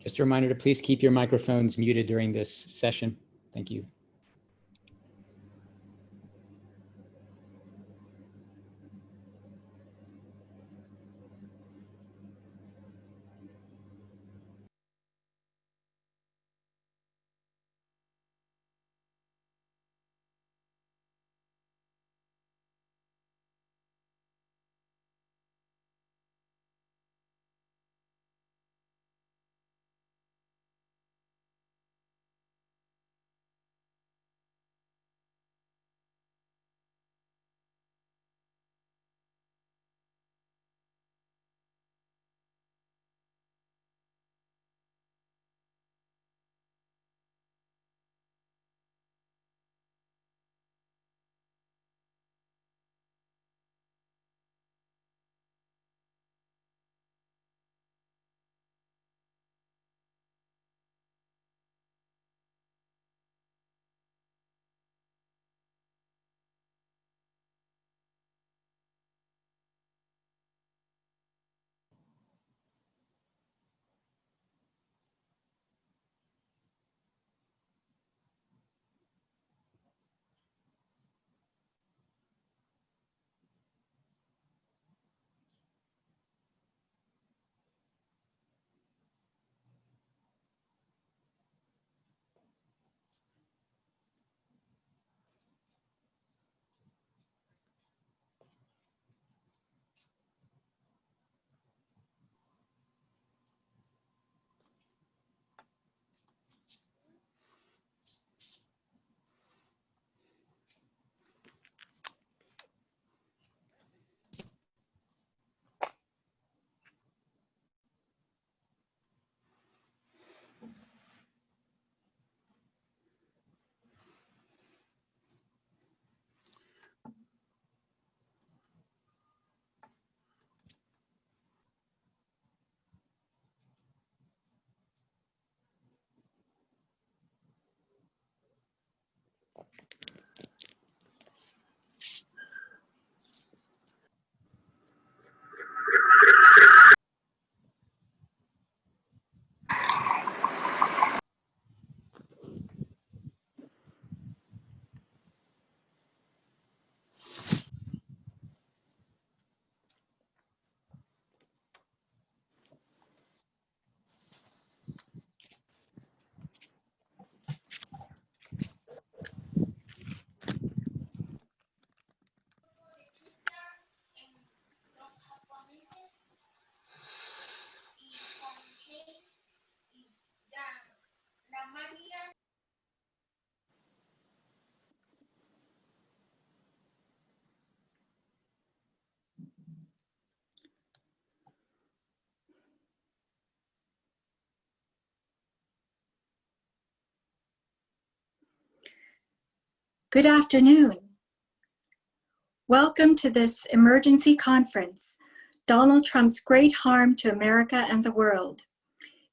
Just a reminder to please keep your microphones muted during this session. Thank you. Good afternoon. Welcome to this emergency conference, Donald Trump's Great Harm to America and the World.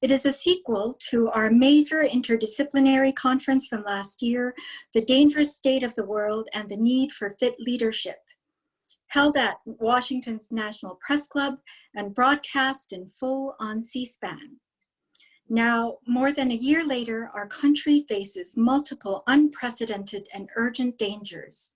It is a sequel to our major interdisciplinary conference from last year, The Dangerous State of the World and the Need for Fit Leadership, held at Washington's National Press Club and broadcast in full on C-SPAN. Now, more than a year later, our country faces multiple unprecedented and urgent dangers.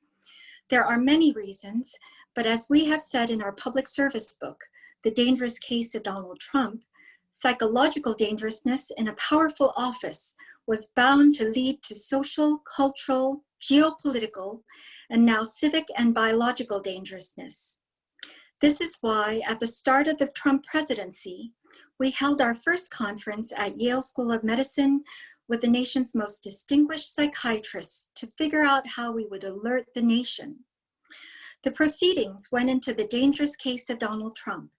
There are many reasons, but as we have said in our public service book, The Dangerous Case of Donald Trump, psychological dangerousness in a powerful office was bound to lead to social, cultural, geopolitical, and now civic and biological dangerousness. This is why, at the start of the Trump presidency, we held our first conference at Yale School of Medicine with the nation's most distinguished psychiatrists to figure out how we would alert the nation. The proceedings went into the dangerous case of Donald Trump.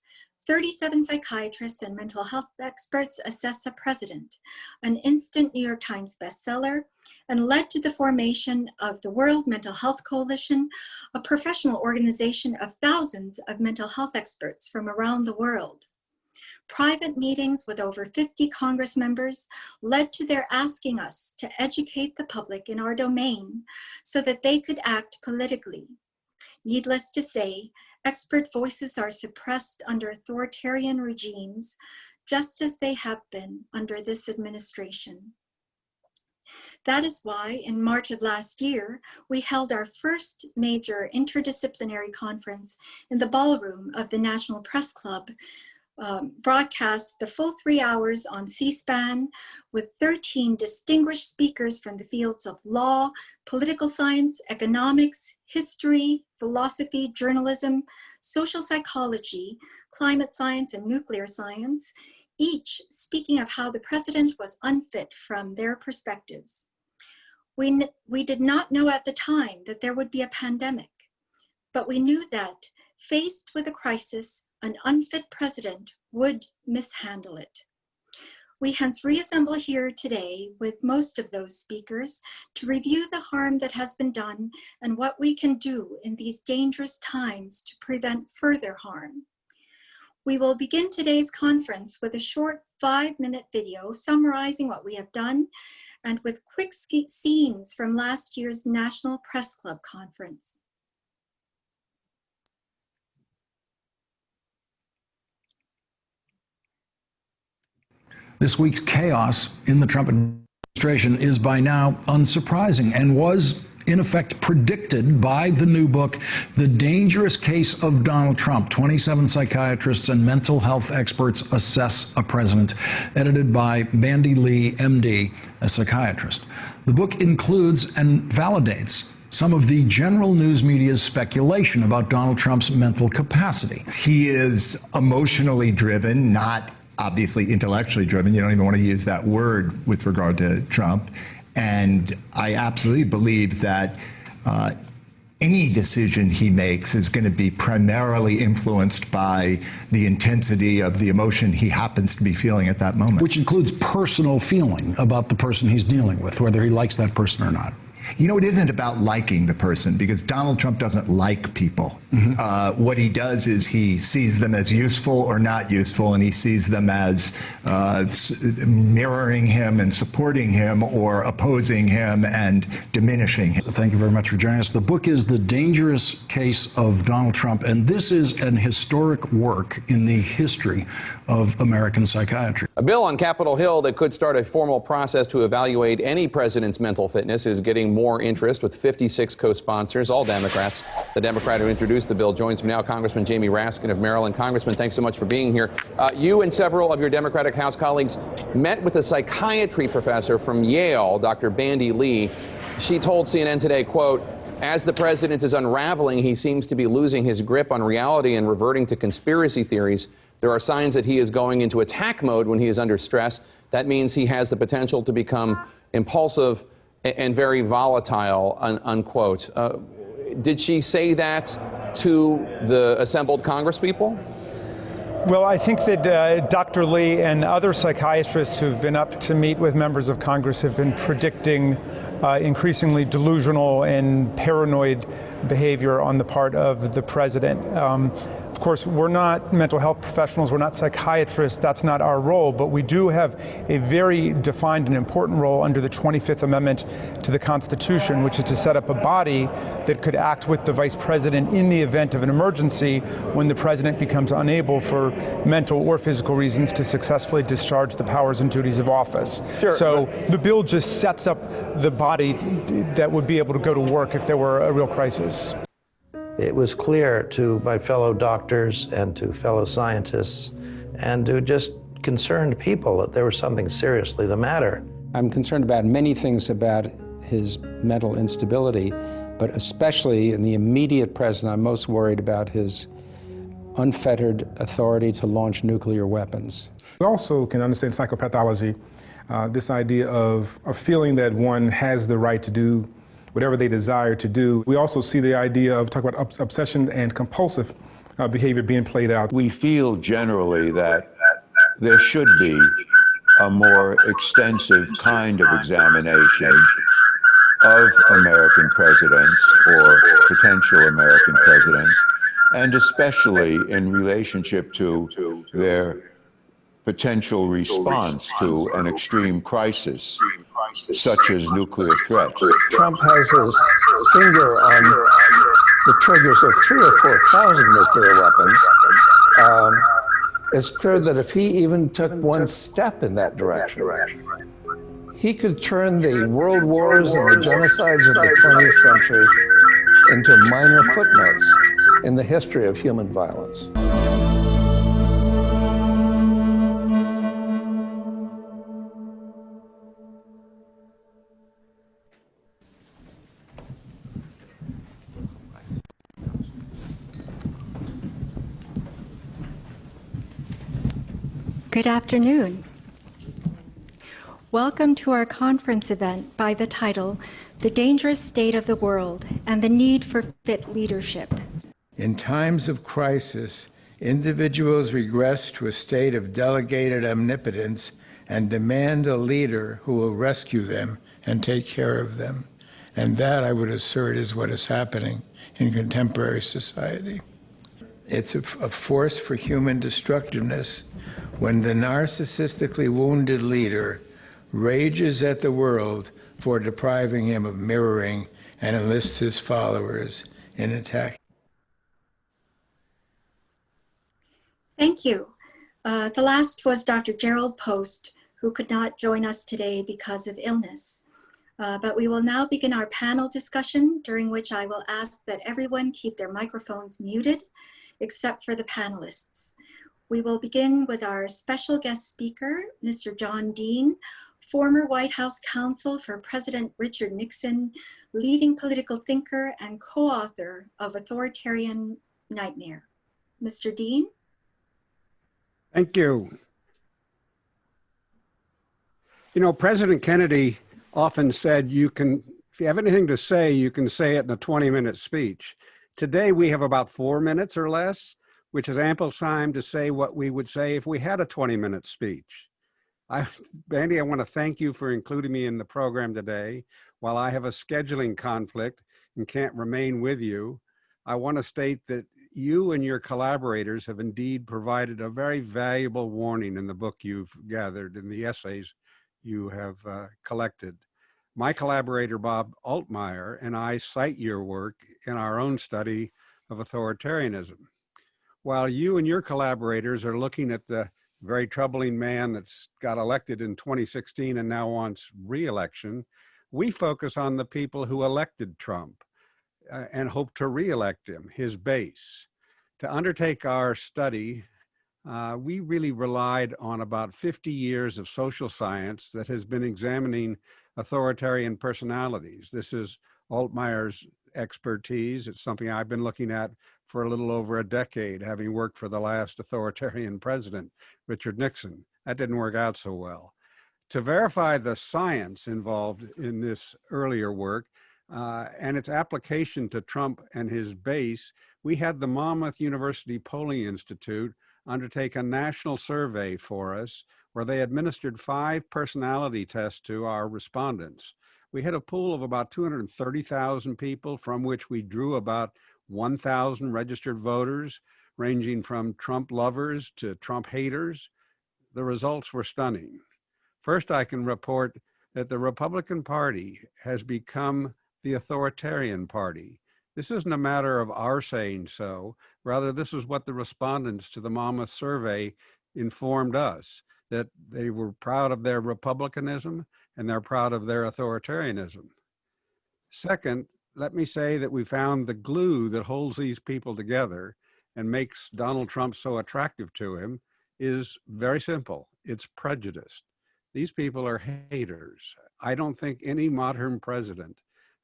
37 psychiatrists and mental health experts assessed the president, an instant New York Times bestseller, and led to the formation of the World Mental Health Coalition, a professional organization of thousands of mental health experts from around the world. Private meetings with over 50 Congress members led to their asking us to educate the public in our domain so that they could act politically. Needless to say, expert voices are suppressed under authoritarian regimes just as they have been under this administration. That is why in March of last year, we held our first major interdisciplinary conference in the ballroom of the National Press Club, broadcast the full 3 hours on C-SPAN with 13 distinguished speakers from the fields of law, political science, economics, history, philosophy, journalism, social psychology, climate science, and nuclear science, each speaking of how the president was unfit from their perspectives. We did not know at the time that there would be a pandemic, but we knew that faced with a crisis, an unfit president would mishandle it. We hence reassemble here today with most of those speakers to review the harm that has been done and what we can do in these dangerous times to prevent further harm. We will begin today's conference with a short 5-minute video summarizing what we have done and with quick scenes from last year's National Press Club conference. This week's chaos in the Trump administration is by now unsurprising and was, in effect, predicted by the new book, The Dangerous Case of Donald Trump, 27 Psychiatrists and Mental Health Experts Assess a President, edited by Bandy Lee, MD, a psychiatrist. The book includes and validates some of the general news media's speculation about Donald Trump's mental capacity. He is emotionally driven, not obviously intellectually driven. You don't even want to use that word with regard to Trump. And I absolutely believe that any decision he makes is going to be primarily influenced by the intensity of the emotion he happens to be feeling at that moment. Which includes personal feeling about the person he's dealing with, whether he likes that person or not. You know, it isn't about liking the person, because Donald Trump doesn't like people. What he does is he sees them as useful or not useful, and he sees them as mirroring him and supporting him or opposing him and diminishing him. Thank you very much for joining us. The book is The Dangerous Case of Donald Trump, and this is an historic work in the history of American psychiatry. A bill on Capitol Hill that could start a formal process to evaluate any president's mental fitness is getting more interest, with 56 co-sponsors, all Democrats. The Democrat who introduced the bill joins me now, Congressman Jamie Raskin of Maryland. Congressman, thanks so much for being here. You and several of your Democratic House colleagues met with a psychiatry professor from Yale, Dr. Bandy Lee. She told CNN today, quote, "As the president is unraveling, he seems to be losing his grip on reality and reverting to conspiracy theories. There are signs that he is going into attack mode when he is under stress. That means he has the potential to become impulsive and very volatile," unquote. Did she say that to the assembled congresspeople? Well, I think that Dr. Lee and other psychiatrists who've been up to meet with members of Congress have been predicting increasingly delusional and paranoid behavior on the part of the president. Of course, we're not mental health professionals, we're not psychiatrists, that's not our role, but we do have a very defined and important role under the 25th Amendment to the Constitution, which is to set up a body that could act with the vice president in the event of an emergency when the president becomes unable for mental or physical reasons to successfully discharge the powers and duties of office. Sure, so the bill just sets up the body that would be able to go to work if there were a real crisis. It was clear to my fellow doctors and to fellow scientists and to just concerned people that there was something seriously the matter. I'm concerned about many things about his mental instability, but especially in the immediate present, I'm most worried about his unfettered authority to launch nuclear weapons. We also can understand psychopathology, this idea of a feeling that one has the right to do whatever they desire to do. We also see the idea of talking about obsession and compulsive behavior being played out. We feel generally that there should be a more extensive kind of examination of American presidents or potential American presidents, and especially in relationship to their potential response to an extreme crisis, such as nuclear threat. Trump has his finger on the triggers of 3,000 or 4,000 nuclear weapons. it's clear that if he even took one step in that direction, he could turn the world wars and the genocides of the 20th century into minor footnotes in the history of human violence. Good afternoon. Welcome to our conference event by the title, The Dangerous State of the World and the Need for Fit Leadership. In times of crisis, individuals regress to a state of delegated omnipotence and demand a leader who will rescue them and take care of them. And that, I would assert, is what is happening in contemporary society. It's a force for human destructiveness when the narcissistically wounded leader rages at the world for depriving him of mirroring and enlists his followers in attacking. Thank you. The last was Dr. Gerald Post, who could not join us today because of illness. But we will now begin our panel discussion, during which I will ask that everyone keep their microphones muted, except for the panelists. We will begin with our special guest speaker, Mr. John Dean, former White House counsel for President Richard Nixon, leading political thinker and co-author of Authoritarian Nightmare. Mr. Dean? Thank you. You know, President Kennedy often said, if you have anything to say, you can say it in a 20-minute speech. Today, we have about 4 minutes or less, which is ample time to say what we would say if we had a 20-minute speech. Bandy, I want to thank you for including me in the program today. While I have a scheduling conflict and can't remain with you, I want to state that you and your collaborators have indeed provided a very valuable warning in the book you've gathered and the essays you have collected. My collaborator, Bob Altmeyer, and I cite your work in our own study of authoritarianism. While you and your collaborators are looking at the very troubling man that's got elected in 2016 and now wants re-election, we focus on the people who elected Trump and hope to re-elect him, his base. To undertake our study, we really relied on about 50 years of social science that has been examining authoritarian personalities. This is Altmeyer's expertise. It's something I've been looking at for a little over a decade, having worked for the last authoritarian president, Richard Nixon. That didn't work out so well. To verify the science involved in this earlier work and its application to Trump and his base, we had the Monmouth University Polling Institute undertake a national survey for us where they administered 5 personality tests to our respondents. We had a pool of about 230,000 people from which we drew about 1,000 registered voters, ranging from Trump lovers to Trump haters. The results were stunning. First, I can report that the Republican Party has become the authoritarian party. This isn't a matter of our saying so. Rather, this is what the respondents to the Monmouth survey informed us, that they were proud of their republicanism and they're proud of their authoritarianism. Second, let me say that we found the glue that holds these people together and makes Donald Trump so attractive to him is very simple. It's prejudice. These people are haters. I don't think any modern president,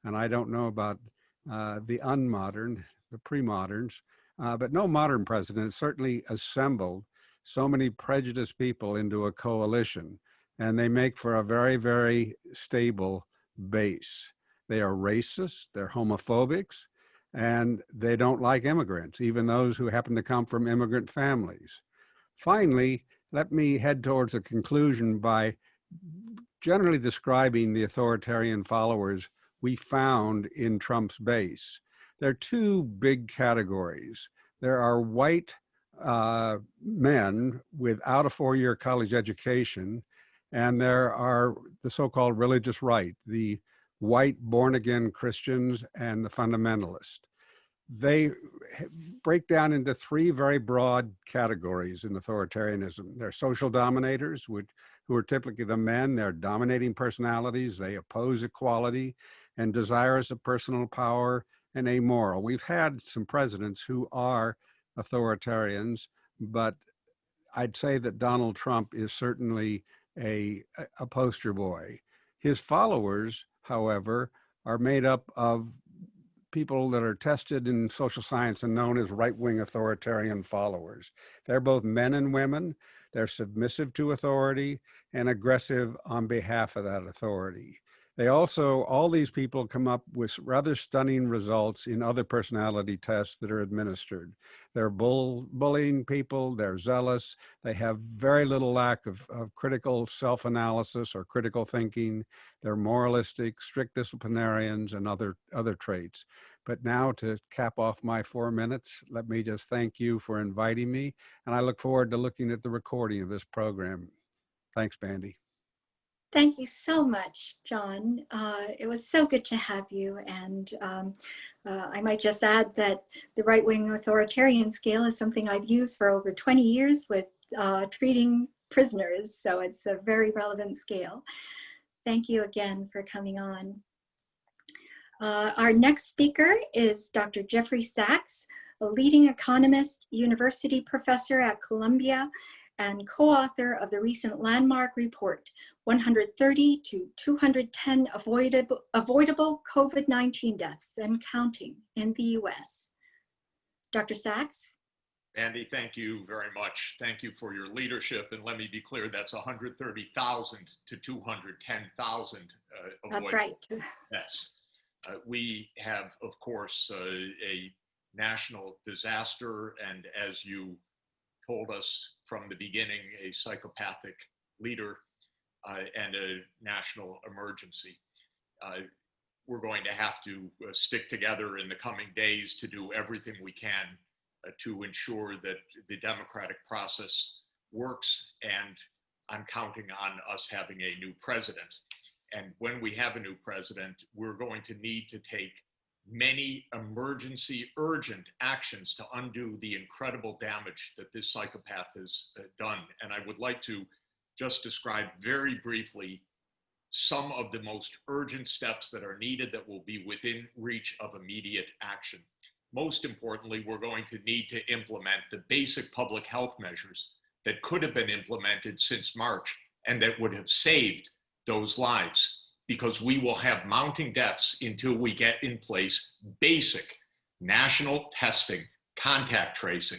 and I don't know about the unmodern, the pre-moderns, but no modern president certainly assembled so many prejudiced people into a coalition, and they make for a very, very stable base. They are racist, they're homophobics, and they don't like immigrants, even those who happen to come from immigrant families. Finally, let me head towards a conclusion by generally describing the authoritarian followers we found in Trump's base. There are 2 big categories. There are white men without a 4-year college education, and there are the so-called religious right, the white born-again Christians and the fundamentalists. they break down into three very broad categories in authoritarianism. They're social dominators, who are typically the men. They're dominating personalities. They oppose equality and desirous of personal power and amoral. We've had some presidents who are authoritarians, but I'd say that Donald Trump is certainly a poster boy. His followers, however, are made up of people that are tested in social science and known as right-wing authoritarian followers. They're both men and women. They're submissive to authority and aggressive on behalf of that authority. They also, all these people come up with rather stunning results in other personality tests that are administered. They're bullying people, they're zealous, they have very little lack of critical self-analysis or critical thinking, they're moralistic, strict disciplinarians, and other traits. But now, to cap off my 4 minutes, let me just thank you for inviting me, and I look forward to looking at the recording of this program. Thanks, Bandy. Thank you so much, John. It was so good to have you. And I might just add that the right-wing authoritarian scale is something I've used for over 20 years with treating prisoners. So it's a very relevant scale. Thank you again for coming on. Our next speaker is Dr. Jeffrey Sachs, a leading economist, university professor at Columbia, and co-author of the recent landmark report, 130 to 210 avoidable COVID-19 deaths and counting in the US. Dr. Sachs? Andy, thank you very much. Thank you for your leadership. And let me be clear, that's 130,000 to 210,000 That's right. deaths. We have, of course, a national disaster, and as you told us from the beginning, a psychopathic leader and a national emergency. We're going to have to stick together in the coming days to do everything we can to ensure that the democratic process works, and I'm counting on us having a new president. And when we have a new president, we're going to need to take many emergency, urgent actions to undo the incredible damage that this psychopath has done. And I would like to just describe very briefly some of the most urgent steps that are needed that will be within reach of immediate action. Most importantly, we're going to need to implement the basic public health measures that could have been implemented since March and that would have saved those lives, because we will have mounting deaths until we get in place basic national testing, contact tracing,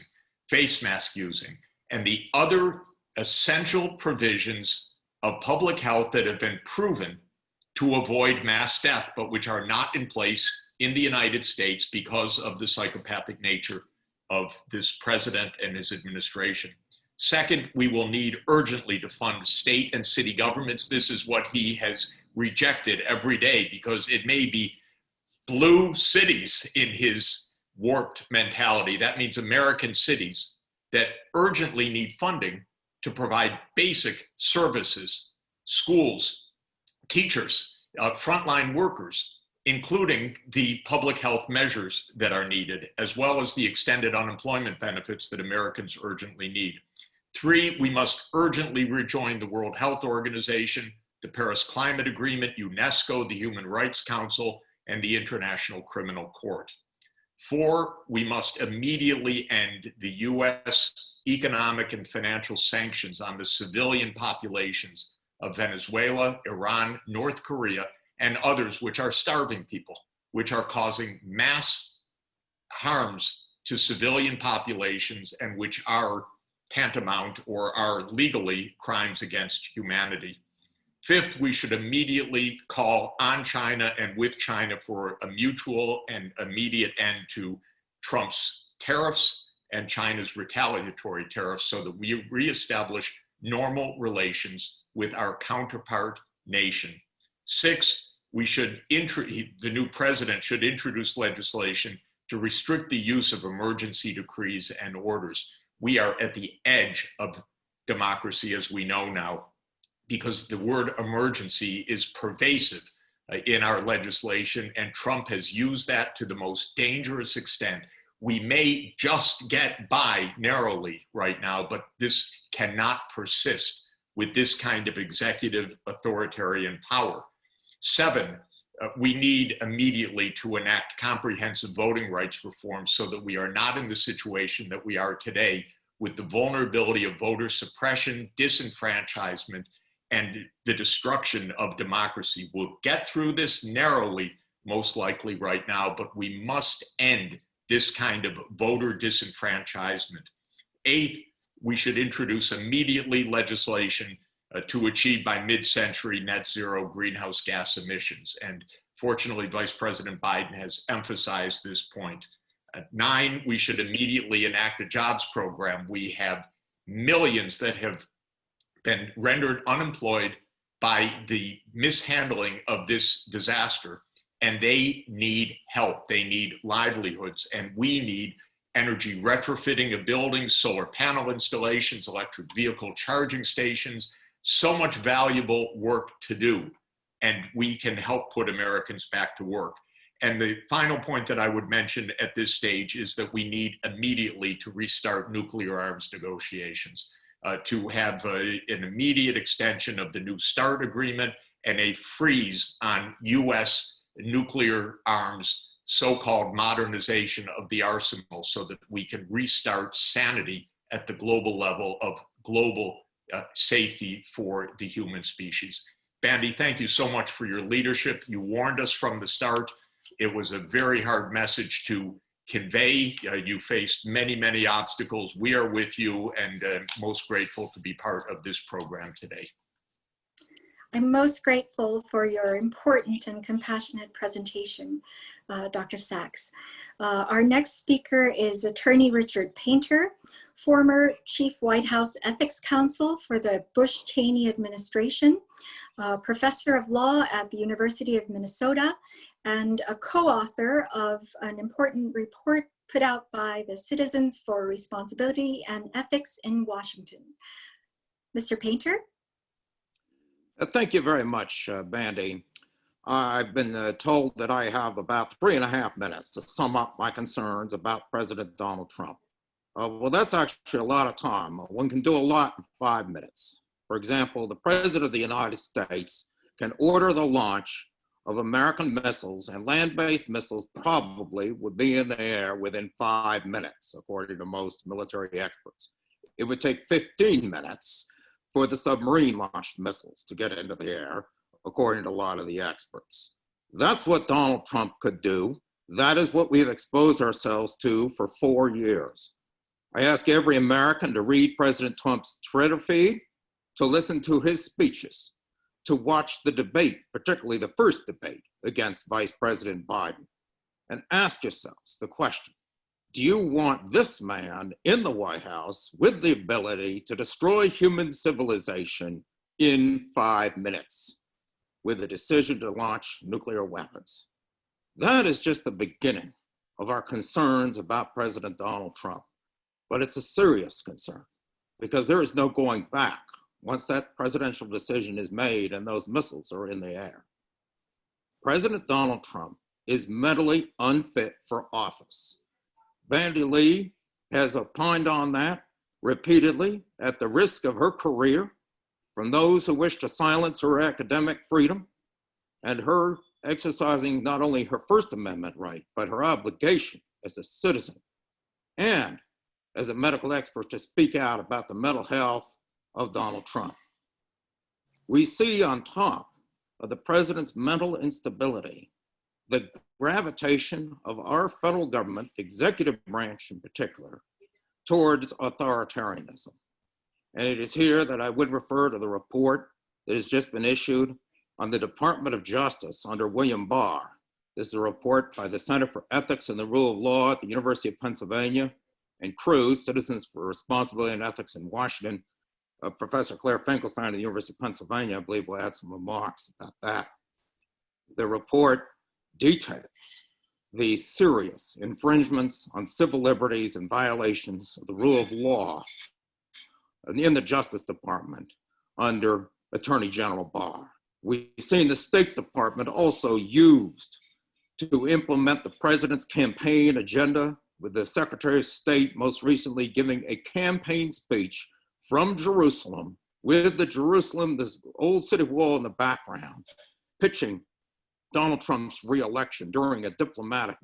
face mask using, and the other essential provisions of public health that have been proven to avoid mass death, but which are not in place in the United States because of the psychopathic nature of this president and his administration. Second, we will need urgently to fund state and city governments. This is what he has rejected every day, because it may be blue cities in his warped mentality. That means American cities that urgently need funding to provide basic services, schools, teachers, frontline workers, including the public health measures that are needed, as well as the extended unemployment benefits that Americans urgently need. Three, we must urgently rejoin the World Health Organization, the Paris Climate Agreement, UNESCO, the Human Rights Council, and the International Criminal Court. Four, we must immediately end the US economic and financial sanctions on the civilian populations of Venezuela, Iran, North Korea, and others which are starving people, which are causing mass harms to civilian populations and which are tantamount or are legally crimes against humanity. Fifth, we should immediately call on China and with China for a mutual and immediate end to Trump's tariffs and China's retaliatory tariffs, so that we reestablish normal relations with our counterpart nation. Six, the new president should introduce legislation to restrict the use of emergency decrees and orders. We are at the edge of democracy, as we know now, because the word emergency is pervasive in our legislation, and Trump has used that to the most dangerous extent. We may just get by narrowly right now, but this cannot persist with this kind of executive authoritarian power. 7, we need immediately to enact comprehensive voting rights reform so that we are not in the situation that we are today with the vulnerability of voter suppression, disenfranchisement, and the destruction of democracy. We'll get through this narrowly, most likely right now, but we must end this kind of voter disenfranchisement. 8, we should introduce immediately legislation to achieve by mid-century net zero greenhouse gas emissions. And fortunately, Vice President Biden has emphasized this point. 9, we should immediately enact a jobs program. We have millions that have been rendered unemployed by the mishandling of this disaster, and they need help. They need livelihoods, and we need energy retrofitting of buildings, solar panel installations, electric vehicle charging stations, so much valuable work to do, and we can help put Americans back to work. And the final point that I would mention at this stage is that we need immediately to restart nuclear arms negotiations, to have an immediate extension of the New START agreement and a freeze on US nuclear arms, so-called modernization of the arsenal, so that we can restart sanity at the global level of global safety for the human species. Bandy, thank you so much for your leadership. You warned us from the start. It was a very hard message to convey. You faced many, many obstacles. We are with you, and most grateful to be part of this program today. I'm most grateful for your important and compassionate presentation, Dr. Sachs. Our next speaker is Attorney Richard Painter, former Chief White House Ethics Counsel for the Bush-Cheney administration, professor of law at the University of Minnesota, and a co-author of an important report put out by the Citizens for Responsibility and Ethics in Washington. Mr. Painter? Thank you very much, Bandy. I've been told that I have about 3.5 minutes to sum up my concerns about President Donald Trump. Well, that's actually a lot of time. One can do a lot in 5 minutes. For example, the President of the United States can order the launch of American missiles, and land-based missiles probably would be in the air within 5 minutes, according to most military experts. It would take 15 minutes for the submarine-launched missiles to get into the air, according to a lot of the experts. That's what Donald Trump could do. That is what we've exposed ourselves to for 4 years. I ask every American to read President Trump's Twitter feed, to listen to his speeches, to watch the debate, particularly the first debate against Vice President Biden, and ask yourselves the question, do you want this man in the White House with the ability to destroy human civilization in 5 minutes with a decision to launch nuclear weapons? That is just the beginning of our concerns about President Donald Trump. But it's a serious concern because there is no going back once that presidential decision is made and those missiles are in the air. President Donald Trump is mentally unfit for office. Bandy Lee has opined on that repeatedly at the risk of her career from those who wish to silence her academic freedom and her exercising not only her First Amendment right, but her obligation as a citizen and as a medical expert to speak out about the mental health of Donald Trump. We see on top of the president's mental instability, the gravitation of our federal government, the executive branch in particular, towards authoritarianism. And it is here that I would refer to the report that has just been issued on the Department of Justice under William Barr. This is a report by the Center for Ethics and the Rule of Law at the University of Pennsylvania, and Cruz, Citizens for Responsibility and Ethics in Washington. Professor Claire Finkelstein at the University of Pennsylvania, I believe, will add some remarks about that. The report details the serious infringements on civil liberties and violations of the rule of law in the Justice Department under Attorney General Barr. We've seen the State Department also used to implement the president's campaign agenda, with the Secretary of State most recently giving a campaign speech from Jerusalem with this old city wall in the background, pitching Donald Trump's reelection during a diplomatic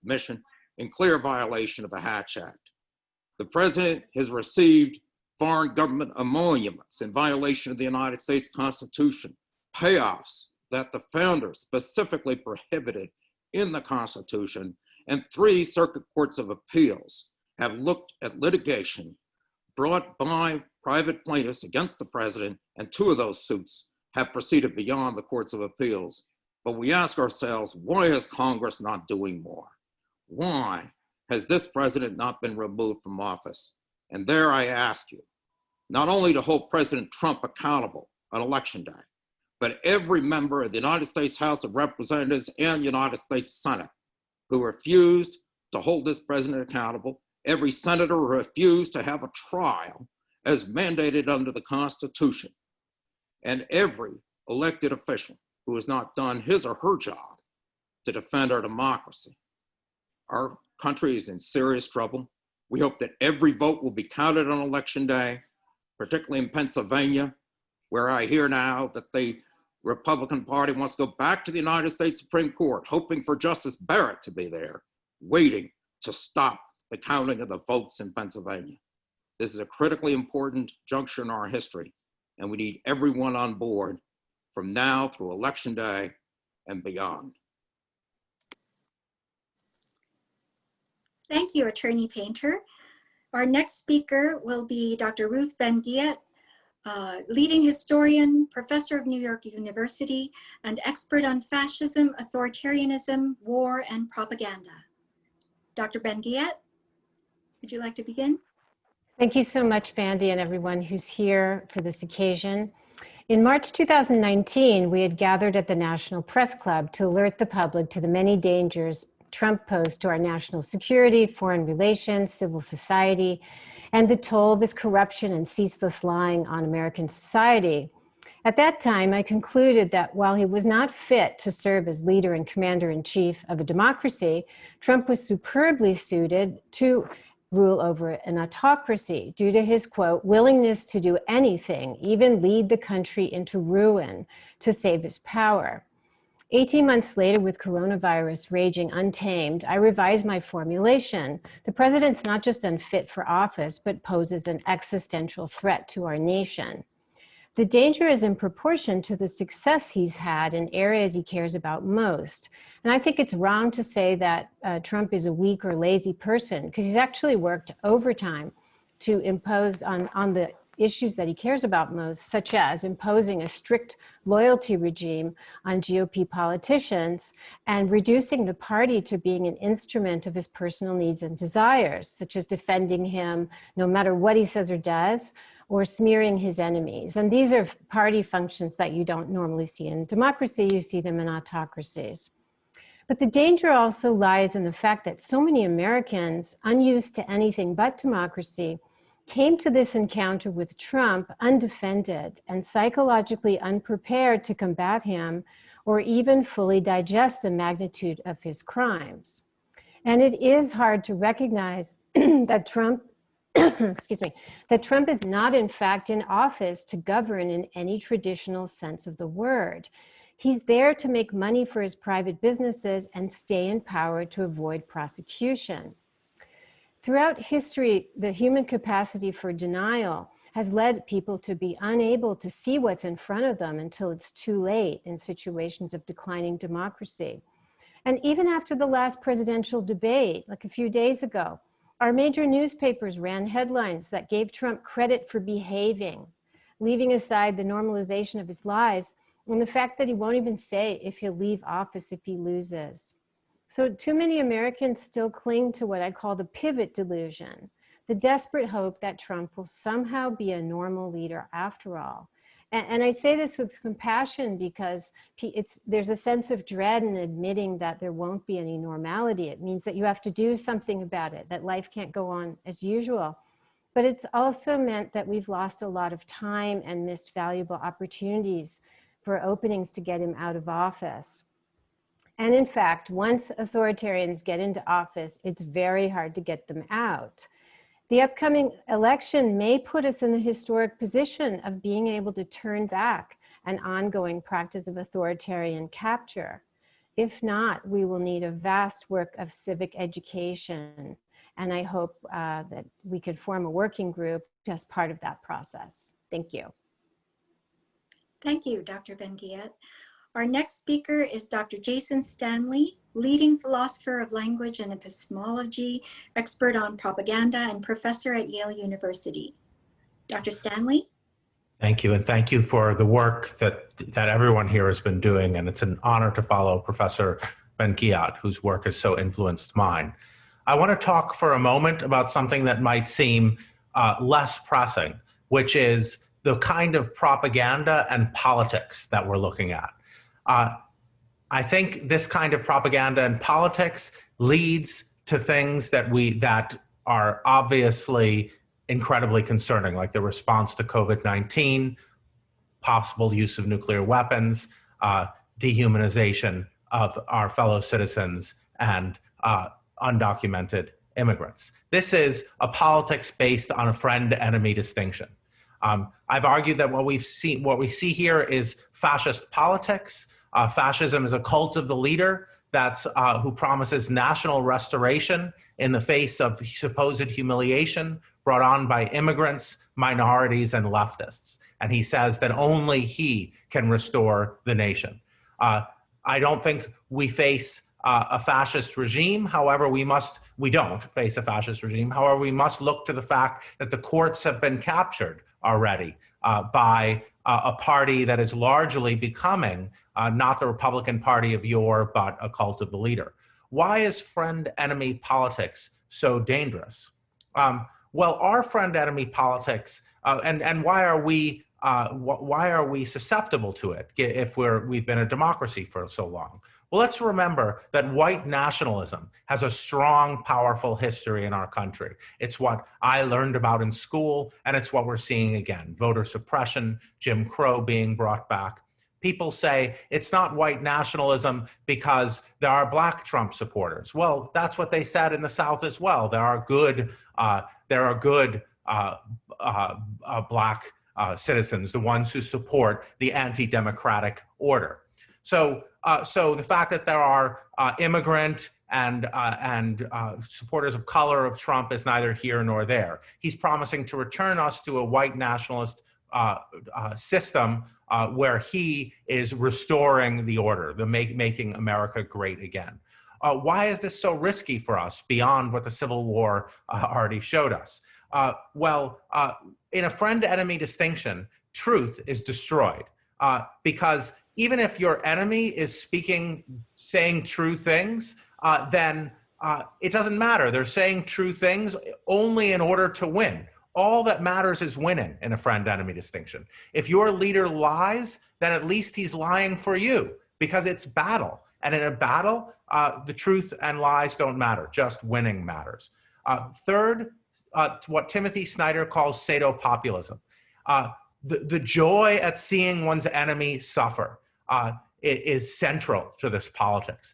mission in clear violation of the Hatch Act. The president has received foreign government emoluments in violation of the United States Constitution, payoffs that the founders specifically prohibited in the Constitution, and 3 circuit courts of appeals have looked at litigation brought by private plaintiffs against the president, and 2 of those suits have proceeded beyond the courts of appeals. But we ask ourselves, why is Congress not doing more? Why has this president not been removed from office? And there I ask you, not only to hold President Trump accountable on Election Day, but every member of the United States House of Representatives and United States Senate who refused to hold this president accountable, every senator who refused to have a trial as mandated under the Constitution, and every elected official who has not done his or her job to defend our democracy. Our country is in serious trouble. We hope that every vote will be counted on Election Day, particularly in Pennsylvania, where I hear now that the Republican Party wants to go back to the United States Supreme Court, hoping for Justice Barrett to be there, waiting to stop the counting of the votes in Pennsylvania. This is a critically important juncture in our history, and we need everyone on board from now through Election Day and beyond. Thank you, Attorney Painter. Our next speaker will be Dr. Ruth Ben-Ghiat, leading historian, professor of New York University, and expert on fascism, authoritarianism, war, and propaganda. Dr. Ben-Ghiat, would you like to begin? Thank you so much, Bandy, and everyone who's here for this occasion. In March 2019, we had gathered at the National Press Club to alert the public to the many dangers Trump posed to our national security, foreign relations, civil society, and the toll of his corruption and ceaseless lying on American society. At that time, I concluded that while he was not fit to serve as leader and commander-in-chief of a democracy, Trump was superbly suited to rule over an autocracy due to his, quote, willingness to do anything, even lead the country into ruin to save his power. 18 months later, with coronavirus raging untamed, I revised my formulation. The president's not just unfit for office, but poses an existential threat to our nation. The danger is in proportion to the success he's had in areas he cares about most. And I think it's wrong to say that Trump is a weak or lazy person, because he's actually worked overtime to impose on the issues that he cares about most, such as imposing a strict loyalty regime on GOP politicians and reducing the party to being an instrument of his personal needs and desires, such as defending him no matter what he says or does, or smearing his enemies. And these are party functions that you don't normally see in democracy, you see them in autocracies. But the danger also lies in the fact that so many Americans, unused to anything but democracy, came to this encounter with Trump undefended and psychologically unprepared to combat him or even fully digest the magnitude of his crimes. And it is hard to recognize that Trump, excuse me, that Trump is not in fact in office to govern in any traditional sense of the word. He's there to make money for his private businesses and stay in power to avoid prosecution. Throughout history, the human capacity for denial has led people to be unable to see what's in front of them until it's too late in situations of declining democracy. And even after the last presidential debate, like a few days ago, our major newspapers ran headlines that gave Trump credit for behaving, leaving aside the normalization of his lies and the fact that he won't even say if he'll leave office if he loses. So too many Americans still cling to what I call the pivot delusion, the desperate hope that Trump will somehow be a normal leader after all. And I say this with compassion because there's a sense of dread in admitting that there won't be any normality. It means that you have to do something about it, that life can't go on as usual. But it's also meant that we've lost a lot of time and missed valuable opportunities for openings to get him out of office. And in fact, once authoritarians get into office, it's very hard to get them out. The upcoming election may put us in the historic position of being able to turn back an ongoing practice of authoritarian capture. If not, we will need a vast work of civic education. And I hope that we could form a working group as part of that process. Thank you. Thank you, Dr. Ben-Ghiat. Our next speaker is Dr. Jason Stanley, leading philosopher of language and epistemology, expert on propaganda, and professor at Yale University. Dr. Stanley? Thank you, and thank you for the work that everyone here has been doing, and it's an honor to follow Professor Ben-Ghiat, whose work has so influenced mine. I want to talk for a moment about something that might seem less pressing, which is the kind of propaganda and politics that we're looking at. I think this kind of propaganda and politics leads to things that are obviously incredibly concerning, like the response to COVID-19, possible use of nuclear weapons, dehumanization of our fellow citizens, and undocumented immigrants. This is a politics based on a friend-enemy distinction. I've argued that what we see here is fascist politics. Fascism is a cult of the leader who promises national restoration in the face of supposed humiliation brought on by immigrants, minorities, and leftists. And he says that only he can restore the nation. I don't think we face a fascist regime. However, we don't face a fascist regime. However, we must look to the fact that the courts have been captured already by a party that is largely becoming not the Republican Party of yore, but a cult of the leader. Why is friend-enemy politics so dangerous? Well, our friend-enemy politics, and why are we susceptible to it if we've been a democracy for so long? Well, let's remember that white nationalism has a strong, powerful history in our country. It's what I learned about in school, and it's what we're seeing again. Voter suppression, Jim Crow being brought back. People say it's not white nationalism because there are black Trump supporters. Well, that's what they said in the South as well. There are good black citizens, the ones who support the anti-democratic order. So the fact that there are immigrant and supporters of color of Trump is neither here nor there. He's promising to return us to a white nationalist system where he is restoring the order, making America great again. Why is this so risky for us beyond what the Civil War already showed us? In a friend-enemy distinction, truth is destroyed because even if your enemy is saying true things, then it doesn't matter. They're saying true things only in order to win. All that matters is winning in a friend-enemy distinction. If your leader lies, then at least he's lying for you because it's battle. And in a battle, the truth and lies don't matter, just winning matters. Third, what Timothy Snyder calls pseudo-populism. The joy at seeing one's enemy suffer is central to this politics.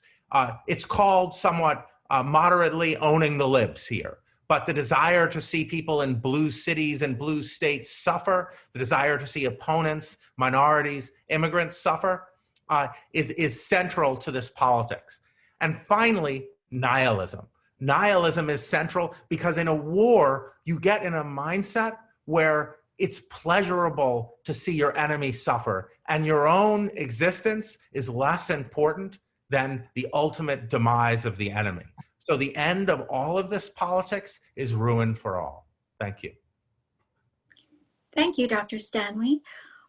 It's called somewhat moderately owning the libs here. But the desire to see people in blue cities and blue states suffer, the desire to see opponents, minorities, immigrants suffer, is central to this politics. And finally, nihilism. Nihilism is central because in a war, you get in a mindset where it's pleasurable to see your enemy suffer, and your own existence is less important than the ultimate demise of the enemy. So the end of all of this politics is ruin for all. Thank you. Thank you, Dr. Stanley.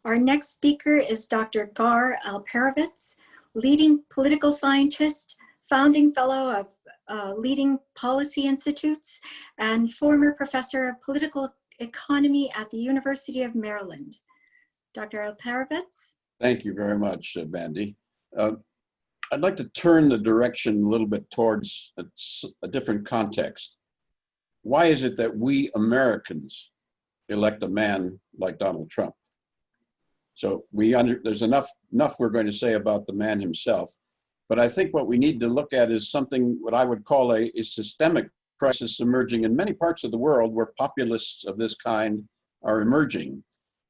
Our next speaker is Dr. Gar Alperovitz, leading political scientist, founding fellow of leading policy institutes, and former professor of political economy at the University of Maryland. Dr. Alperovitz? Thank you very much, Bandy. I'd like to turn the direction a little bit towards a different context. Why is it that we Americans elect a man like Donald Trump? So there's enough we're going to say about the man himself. But I think what we need to look at is something what I would call a systemic crisis emerging in many parts of the world where populists of this kind are emerging.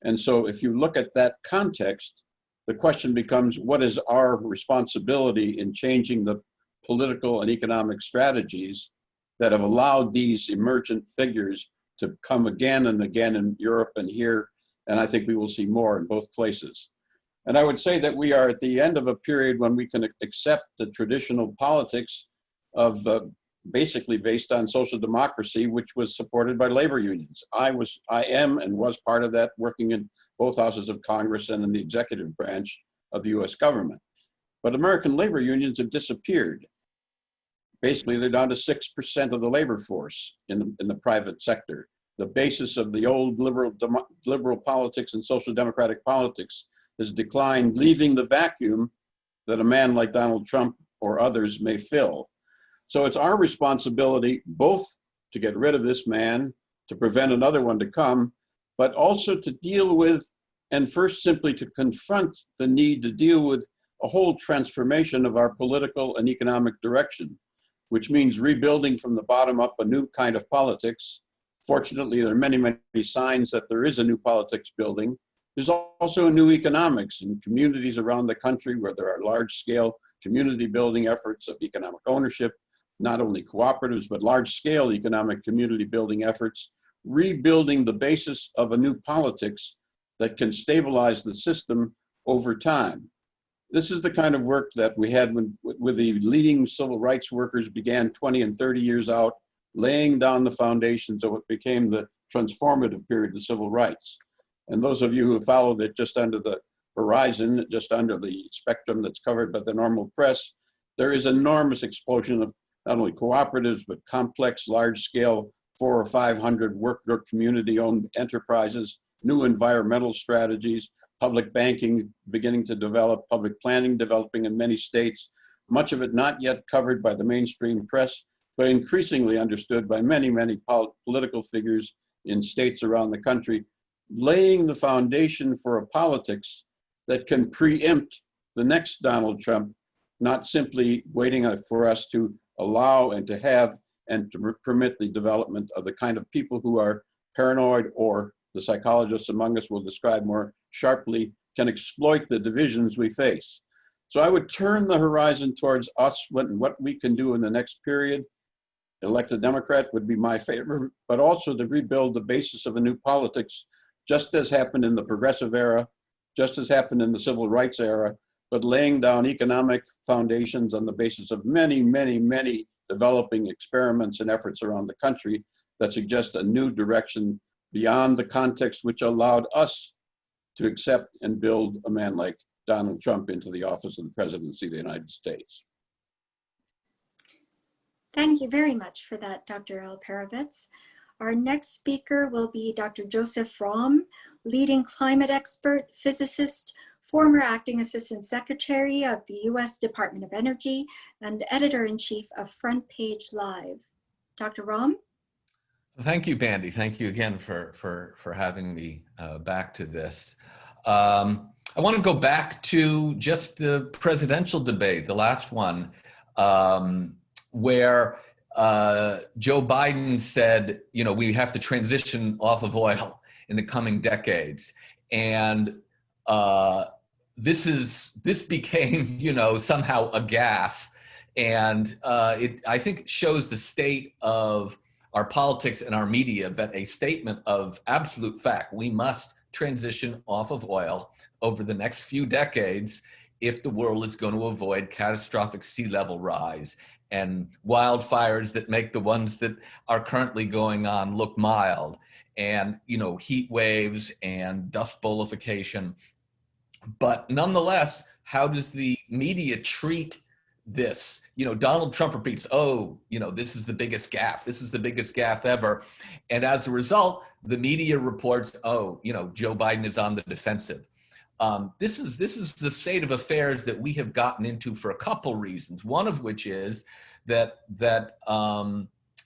And so if you look at that context, the question becomes, what is our responsibility in changing the political and economic strategies that have allowed these emergent figures to come again and again in Europe and here, and I think we will see more in both places. And I would say that we are at the end of a period when we can accept the traditional politics of basically based on social democracy, which was supported by labor unions. I am and was part of that, working in both houses of Congress and in the executive branch of the US government. But American labor unions have disappeared. Basically, they're down to 6% of the labor force in the private sector. The basis of the old liberal politics and social democratic politics has declined, leaving the vacuum that a man like Donald Trump or others may fill. So it's our responsibility both to get rid of this man, to prevent another one to come, but also to deal with, and first simply to confront the need to deal with a whole transformation of our political and economic direction, which means rebuilding from the bottom up a new kind of politics. Fortunately, there are many, many signs that there is a new politics building. There's also a new economics in communities around the country where there are large-scale community building efforts of economic ownership, not only cooperatives, but large-scale economic community building efforts, rebuilding the basis of a new politics that can stabilize the system over time. This is the kind of work that we had with the leading civil rights workers began 20 and 30 years out, laying down the foundations of what became the transformative period of civil rights. And those of you who have followed it just under the horizon, just under the spectrum that's covered by the normal press, there is enormous explosion of not only cooperatives, but complex, large-scale 400 or 500 worker community-owned enterprises, new environmental strategies, public banking beginning to develop, public planning developing in many states, much of it not yet covered by the mainstream press, but increasingly understood by many, many political figures in states around the country, laying the foundation for a politics that can preempt the next Donald Trump, not simply waiting for us to allow and to have and to permit the development of the kind of people who are paranoid, or the psychologists among us will describe more sharply, can exploit the divisions we face. So I would turn the horizon towards us, what we can do in the next period. Elected Democrat would be my favorite, but also to rebuild the basis of a new politics, just as happened in the progressive era, just as happened in the civil rights era, but laying down economic foundations on the basis of many, many, many developing experiments and efforts around the country that suggest a new direction beyond the context which allowed us to accept and build a man like Donald Trump into the office of the presidency of the United States. Thank you very much for that, Dr. Alperovitz. Our next speaker will be Dr. Joseph Romm, leading climate expert, physicist, former acting assistant secretary of the U.S. Department of Energy, and editor-in-chief of Front Page Live. Dr. Romm? Thank you, Bandy. Thank you again for having me back to this. I want to go back to just the presidential debate, the last one, where Joe Biden said, you know, we have to transition off of oil in the coming decades. And this became, you know, somehow a gaffe. And I think shows the state of our politics and our media, that a statement of absolute fact, we must transition off of oil over the next few decades if the world is going to avoid catastrophic sea level rise and wildfires that make the ones that are currently going on look mild, and, you know, heat waves and dust bowlification. But nonetheless, how does the media treat this? You know, Donald Trump repeats, oh, you know, this is the biggest gaffe. This is the biggest gaffe ever. And as a result, the media reports, oh, you know, Joe Biden is on the defensive. This is the state of affairs that we have gotten into for a couple reasons. One of which is that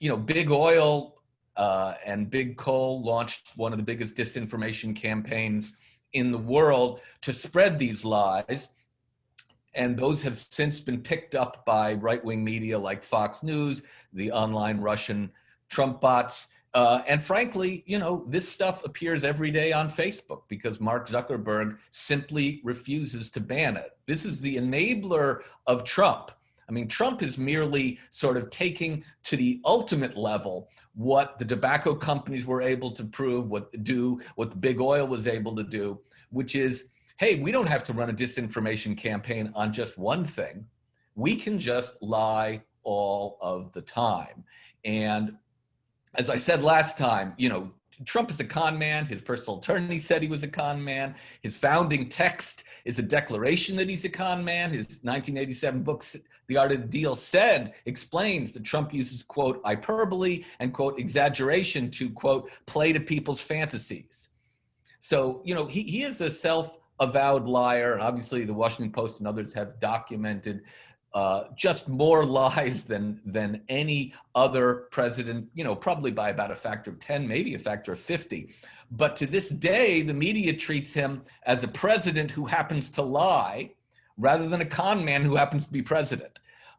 you know, big oil and big coal launched one of the biggest disinformation campaigns in the world to spread these lies. And those have since been picked up by right-wing media like Fox News, the online Russian Trump bots. And frankly, you know, this stuff appears every day on Facebook because Mark Zuckerberg simply refuses to ban it. This is the enabler of Trump. I mean, Trump is merely sort of taking to the ultimate level what the tobacco companies were able to prove, what the big oil was able to do, which is, hey, we don't have to run a disinformation campaign on just one thing. We can just lie all of the time. And as I said last time, you know, Trump is a con man. His personal attorney said he was a con man. His founding text is a declaration that he's a con man. His 1987 book, The Art of the Deal, explains that Trump uses, quote, hyperbole and, quote, exaggeration to, quote, play to people's fantasies. So, you know, he is a self-avowed liar. And obviously the Washington Post and others have documented just more lies than any other president, you know, probably by about a factor of 10, maybe a factor of 50. But to this day, the media treats him as a president who happens to lie rather than a con man who happens to be president.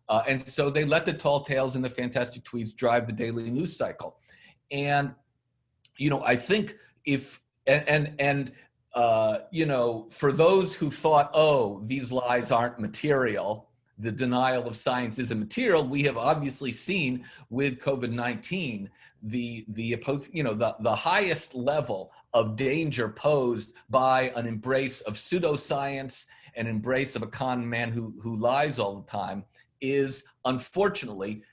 And so they let the tall tales and the fantastic tweets drive the daily news cycle. And, you know, I think if, you know, for those who thought, oh, these lies aren't material, the denial of science is immaterial, we have obviously seen with COVID-19 the highest level of danger posed by an embrace of pseudoscience, an embrace of a con man who lies all the time, is unfortunately,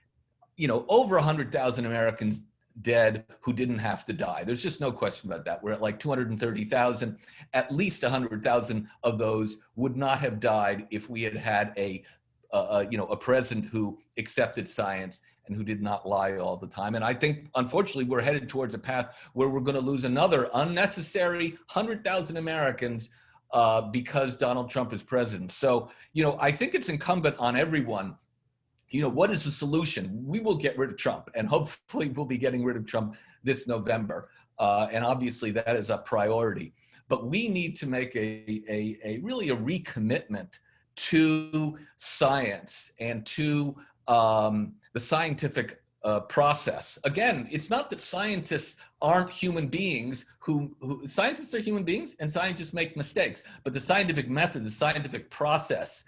you know, over 100,000 Americans dead who didn't have to die. There's just no question about that. We're at like 230,000. At least 100,000 of those would not have died if we had had a president who accepted science and who did not lie all the time. And I think, unfortunately, we're headed towards a path where we're going to lose another unnecessary 100,000 Americans because Donald Trump is president. So, you know, I think it's incumbent on everyone. You know, what is the solution? We will get rid of Trump, and hopefully we'll be getting rid of Trump this November. And obviously that is a priority. But we need to make really a recommitment to science and to the scientific process. Again, it's not that scientists aren't human beings scientists are human beings and scientists make mistakes, but the scientific method, the scientific process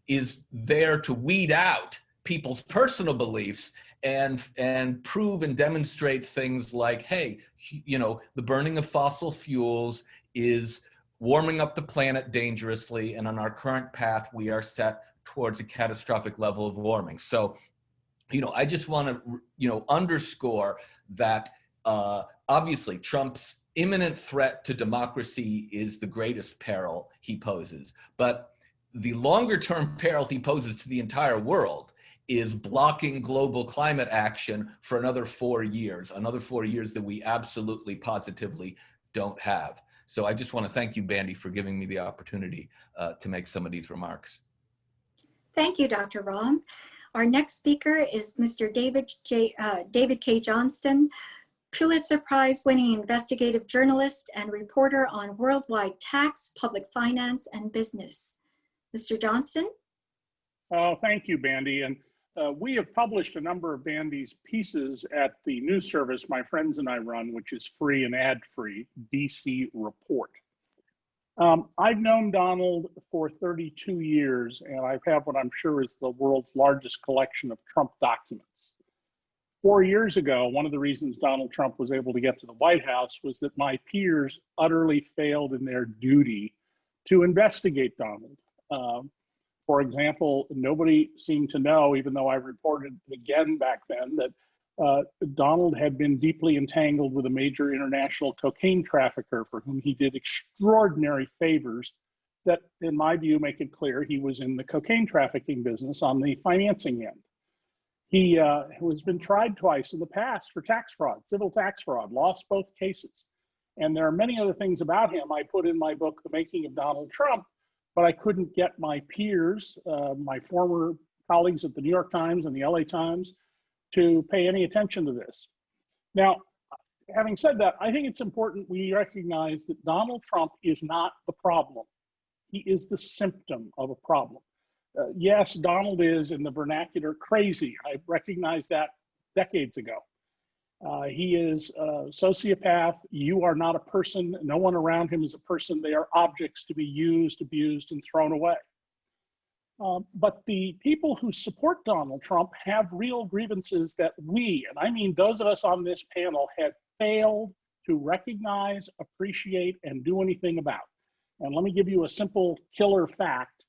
is there to weed out people's personal beliefs and prove and demonstrate things like, hey, you know, the burning of fossil fuels is warming up the planet dangerously, and on our current path, we are set towards a catastrophic level of warming. So, you know, I just want to, you know, underscore that obviously Trump's imminent threat to democracy is the greatest peril he poses. But the longer term peril he poses to the entire world is blocking global climate action for another 4 years that we absolutely positively don't have. So I just want to thank you, Bandy, for giving me the opportunity to make some of these remarks. Thank you, Dr. Rahm. Our next speaker is Mr. David K. Johnston, Pulitzer Prize-winning investigative journalist and reporter on worldwide tax, public finance, and business. Mr. Johnston? Thank you, Bandy. And we have published a number of Bandy's pieces at the news service my friends and I run, which is free and ad-free, DC Report. I've known Donald for 32 years, and I have what I'm sure is the world's largest collection of Trump documents. 4 years ago, one of the reasons Donald Trump was able to get to the White House was that my peers utterly failed in their duty to investigate Donald. For example, nobody seemed to know, even though I reported again back then, that Donald had been deeply entangled with a major international cocaine trafficker for whom he did extraordinary favors that, in my view, make it clear he was in the cocaine trafficking business on the financing end. He has been tried twice in the past for tax fraud, civil tax fraud, lost both cases. And there are many other things about him I put in my book, The Making of Donald Trump, but I couldn't get my peers, my former colleagues at the New York Times and the LA Times, to pay any attention to this. Now, having said that, I think it's important we recognize that Donald Trump is not the problem. He is the symptom of a problem. Yes, Donald is, in the vernacular, crazy. I recognized that decades ago. He is a sociopath. You are not a person. No one around him is a person. They are objects to be used, abused, and thrown away. But the people who support Donald Trump have real grievances that we, and I mean those of us on this panel, have failed to recognize, appreciate, and do anything about. And let me give you a simple killer fact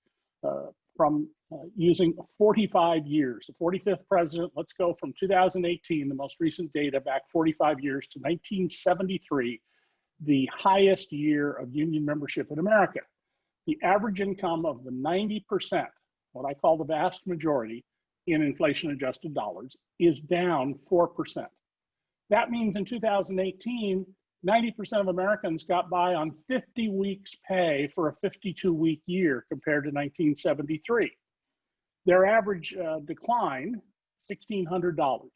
from using 45 years, the 45th president. Let's go from 2018, the most recent data, back 45 years to 1973, the highest year of union membership in America. The average income of the 90%, what I call the vast majority in inflation-adjusted dollars, is down 4%. That means in 2018, 90% of Americans got by on 50 weeks pay for a 52-week year compared to 1973. Their average decline, $1,600.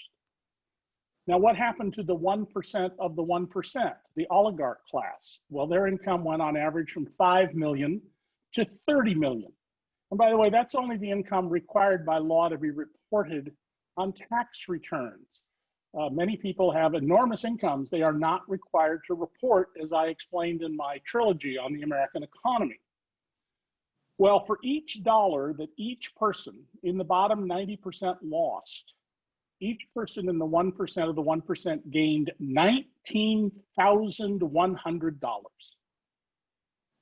Now, what happened to the 1% of the 1%, the oligarch class? Well, their income went on average from 5 million to 30 million. And by the way, that's only the income required by law to be reported on tax returns. Many people have enormous incomes they are not required to report, as I explained in my trilogy on the American economy. Well, for each dollar that each person in the bottom 90% lost, each person in the 1% of the 1% gained $19,100.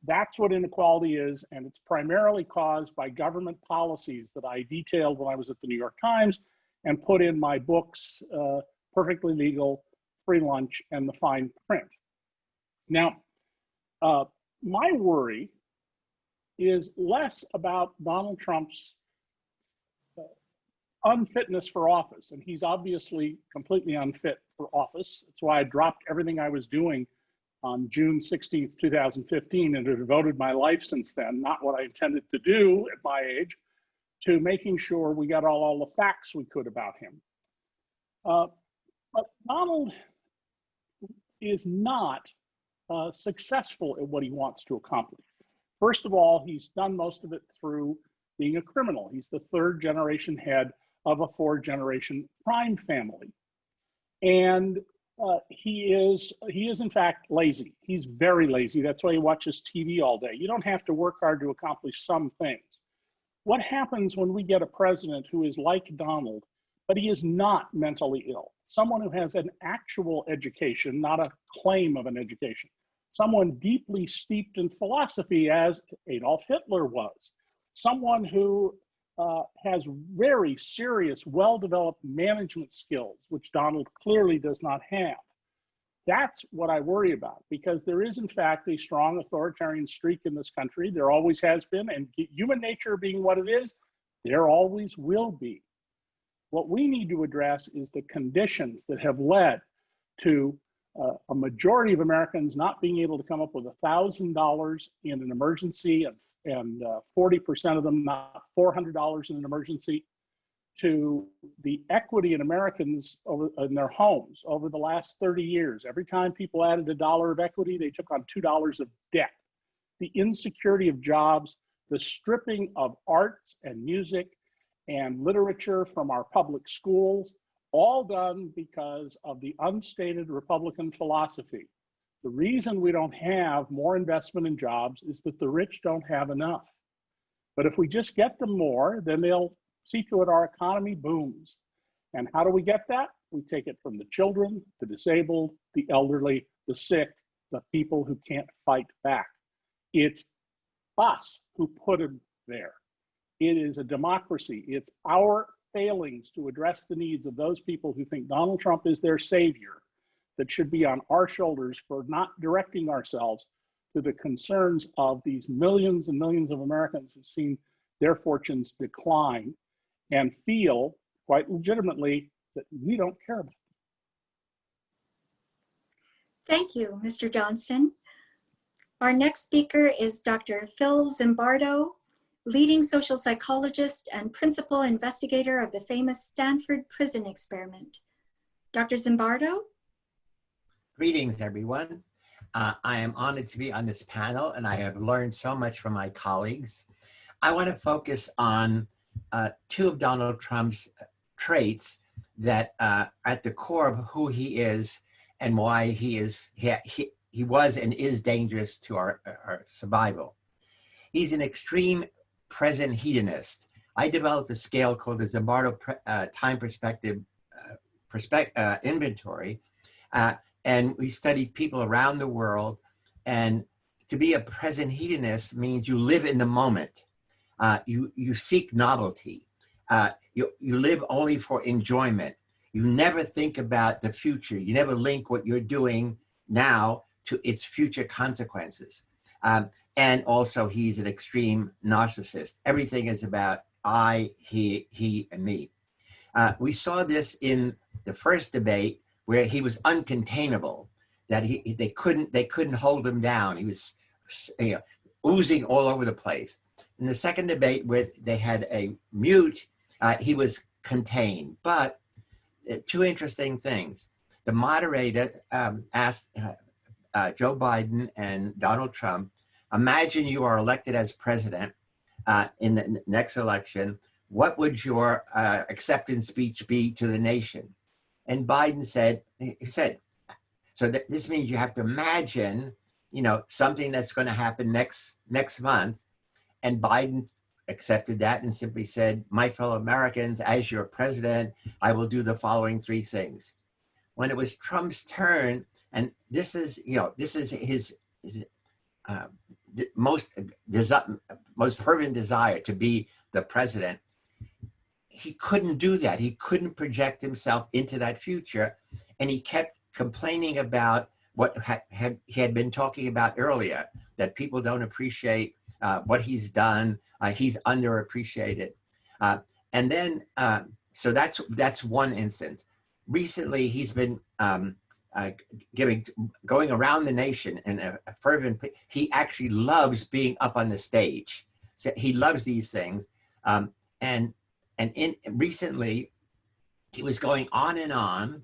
That's what inequality is, and it's primarily caused by government policies that I detailed when I was at the New York Times and put in my books, Perfectly Legal, Free Lunch, and The Fine Print. Now, my worry is less about Donald Trump's unfitness for office, and he's obviously completely unfit for office. That's why I dropped everything I was doing on June 16th, 2015, and have devoted my life since then, not what I intended to do at my age, to making sure we got all the facts we could about him. But Donald is not successful at what he wants to accomplish. First of all, he's done most of it through being a criminal. He's the third generation head of a 4-generation crime family. And he is in fact lazy. He's very lazy. That's why he watches TV all day. You don't have to work hard to accomplish some things. What happens when we get a president who is like Donald, but he is not mentally ill? Someone who has an actual education, not a claim of an education. Someone deeply steeped in philosophy, as Adolf Hitler was. Someone who has very serious, well-developed management skills, which Donald clearly does not have. That's what I worry about, because there is, in fact, a strong authoritarian streak in this country. There always has been, and human nature being what it is, there always will be. What we need to address is the conditions that have led to a majority of Americans not being able to come up with $1,000 in an emergency, and 40% of them not $400 in an emergency, to the equity in Americans in their homes over the last 30 years. Every time people added $1 of equity, they took on $2 of debt. The insecurity of jobs, the stripping of arts and music and literature from our public schools, all done because of the unstated Republican philosophy. The reason we don't have more investment in jobs is that the rich don't have enough. But if we just get them more, then they'll see to it our economy booms. And how do we get that? We take it from the children, the disabled, the elderly, the sick, the people who can't fight back. It's us who put them there. It is a democracy. It's our failings to address the needs of those people who think Donald Trump is their savior that should be on our shoulders for not directing ourselves to the concerns of these millions and millions of Americans who've seen their fortunes decline and feel quite legitimately that we don't care about them. Thank you, Mr. Johnston. Our next speaker is Dr. Phil Zimbardo, leading social psychologist and principal investigator of the famous Stanford prison experiment. Dr. Zimbardo? Greetings, everyone. I am honored to be on this panel, and I have learned so much from my colleagues. I want to focus on two of Donald Trump's traits that are at the core of who he is and why he was and is dangerous to our survival. He's an extreme present hedonist. I developed a scale called the Zimbardo Time Perspective Inventory, and we studied people around the world. And to be a present hedonist means you live in the moment. You seek novelty. You live only for enjoyment. You never think about the future. You never link what you're doing now to its future consequences. And also, he's an extreme narcissist. Everything is about I, he, and me. We saw this in the first debate where he was uncontainable, that they couldn't hold him down. He was oozing all over the place. In the second debate where they had a mute, he was contained. But two interesting things. The moderator asked Joe Biden and Donald Trump, imagine you are elected as president in the next election. What would your acceptance speech be to the nation? And Biden said, so this means you have to imagine, something that's going to happen next month. And Biden accepted that and simply said, my fellow Americans, as your president, I will do the following three things. When it was Trump's turn, and this is his most fervent desire to be the president, he couldn't do that. He couldn't project himself into that future. And he kept complaining about what he had been talking about earlier, that people don't appreciate what he's done. He's underappreciated. And then, so that's one instance. Recently, he's been going around the nation in a fervent, he actually loves being up on the stage. So he loves these things. And recently, he was going on and on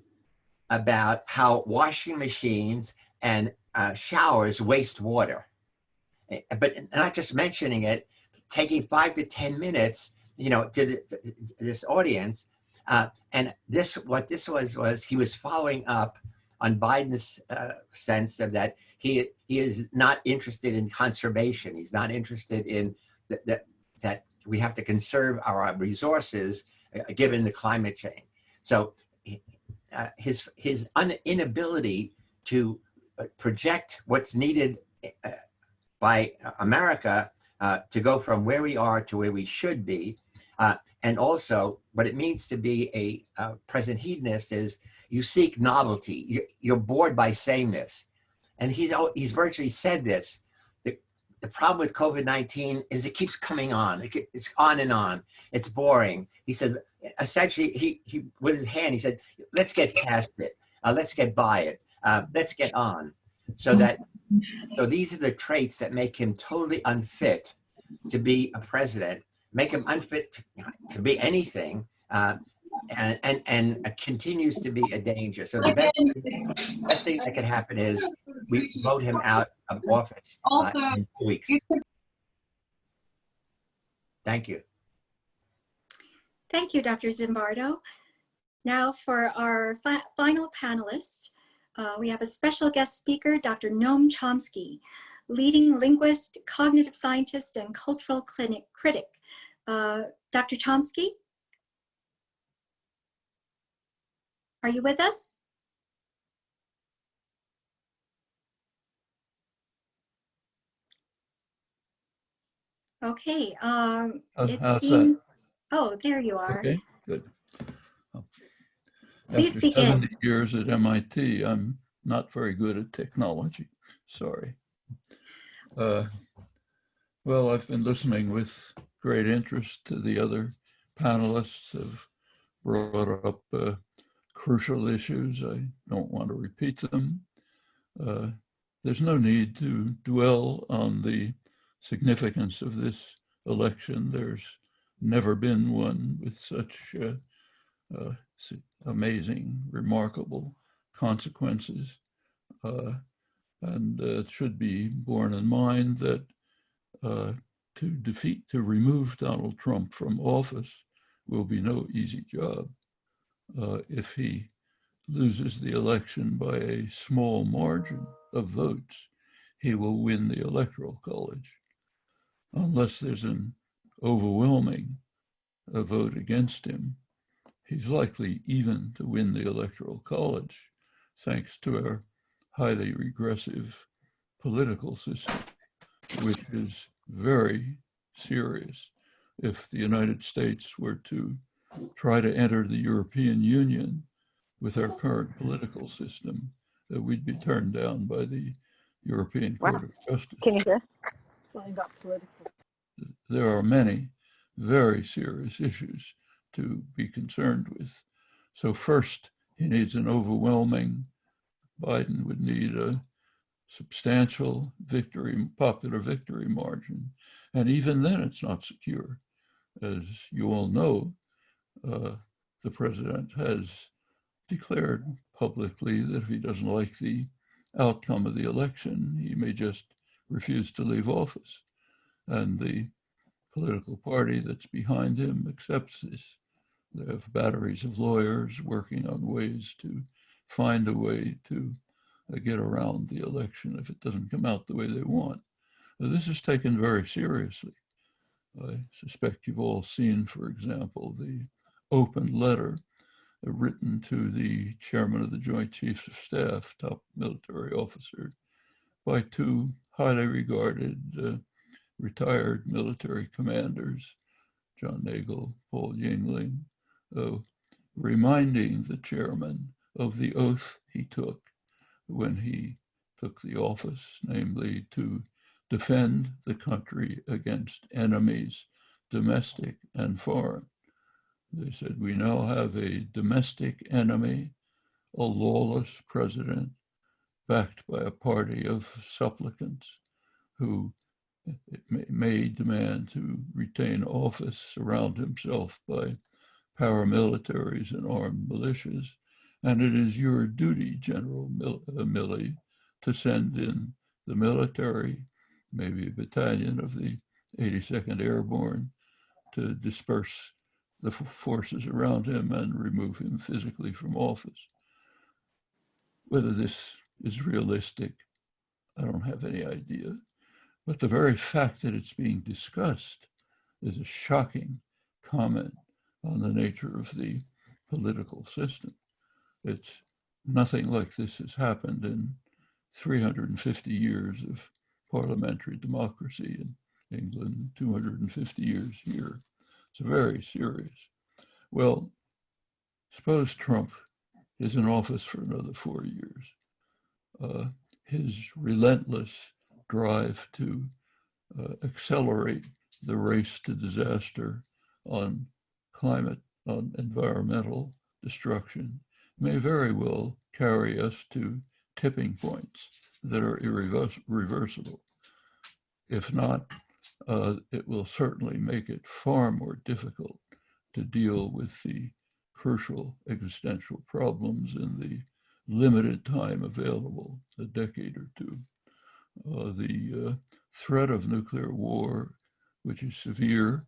about how washing machines and showers waste water. But not just mentioning it, taking 5 to 10 minutes, to this audience. And what this was he was following up on Biden's sense of that he is not interested in conservation. He's not interested in that we have to conserve our resources given the climate change. So his inability to project what's needed by America to go from where we are to where we should be, and also what it means to be a present hedonist is you seek novelty. You're bored by sameness, and he's virtually said this. The problem with COVID-19 is it keeps coming on. It's on and on. It's boring. He says, essentially, he with his hand, he said, let's get past it. Let's get by it. Let's get on. So these are the traits that make him totally unfit to be a president, make him unfit to be anything, and continues to be a danger. So the best thing that could happen is we vote him out of office in 2 weeks. Thank you. Thank you, Dr. Zimbardo. Now for our final panelist, we have a special guest speaker, Dr. Noam Chomsky, leading linguist, cognitive scientist, and cultural critic. Dr. Chomsky, are you with us? Okay, it seems, oh, there you are. Okay, good. Please After begin. 70 years at MIT, I'm not very good at technology, sorry. Well, I've been listening with great interest to the other panelists have brought up crucial issues. I don't want to repeat them. There's no need to dwell on the significance of this election. There's never been one with such amazing, remarkable consequences. And it should be borne in mind that to remove Donald Trump from office will be no easy job. If he loses the election by a small margin of votes, he will win the Electoral College. Unless there's an overwhelming vote against him, he's likely even to win the Electoral College, thanks to our highly regressive political system, which is very serious. If the United States were to try to enter the European Union with our current political system, we'd be turned down by the European Court of Justice. Can you hear? There are many very serious issues to be concerned with. So first, he needs an overwhelming, Biden would need a substantial victory, popular victory margin. And even then it's not secure. As you all know, the president has declared publicly that if he doesn't like the outcome of the election, he may just refuse to leave office. And the political party that's behind him accepts this. They have batteries of lawyers working on ways to find a way to get around the election if it doesn't come out the way they want. Now, this is taken very seriously. I suspect you've all seen, for example, the open letter written to the chairman of the Joint Chiefs of Staff, top military officer, by two highly regarded retired military commanders, John Nagel, Paul Yingling, reminding the chairman of the oath he took when he took the office, namely to defend the country against enemies, domestic and foreign. They said, we now have a domestic enemy, a lawless president, backed by a party of supplicants who may demand to retain office, surround himself by paramilitaries and armed militias. And it is your duty, General Milley, to send in the military, maybe a battalion of the 82nd Airborne, to disperse the forces around him and remove him physically from office. Whether this is realistic, I don't have any idea. But the very fact that it's being discussed is a shocking comment on the nature of the political system. It's nothing like this has happened in 350 years of parliamentary democracy in England, 250 years here. It's very serious. Well, suppose Trump is in office for another 4 years. His relentless drive to accelerate the race to disaster on climate, on environmental destruction, may very well carry us to tipping points that are irreversible. If not, it will certainly make it far more difficult to deal with the crucial existential problems in the limited time available, a decade or two. The threat of nuclear war, which is severe,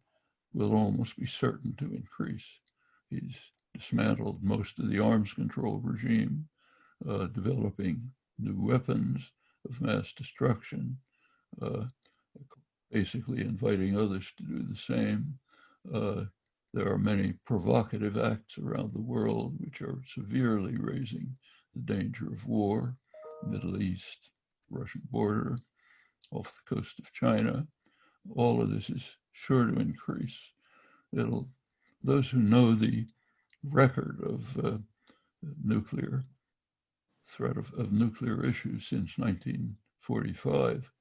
will almost be certain to increase. He's dismantled most of the arms control regime, developing new weapons of mass destruction, basically inviting others to do the same. There are many provocative acts around the world which are severely raising the danger of war, Middle East, Russian border, off the coast of China. All of this is sure to increase. Those who know the record of nuclear threat of nuclear issues since 1945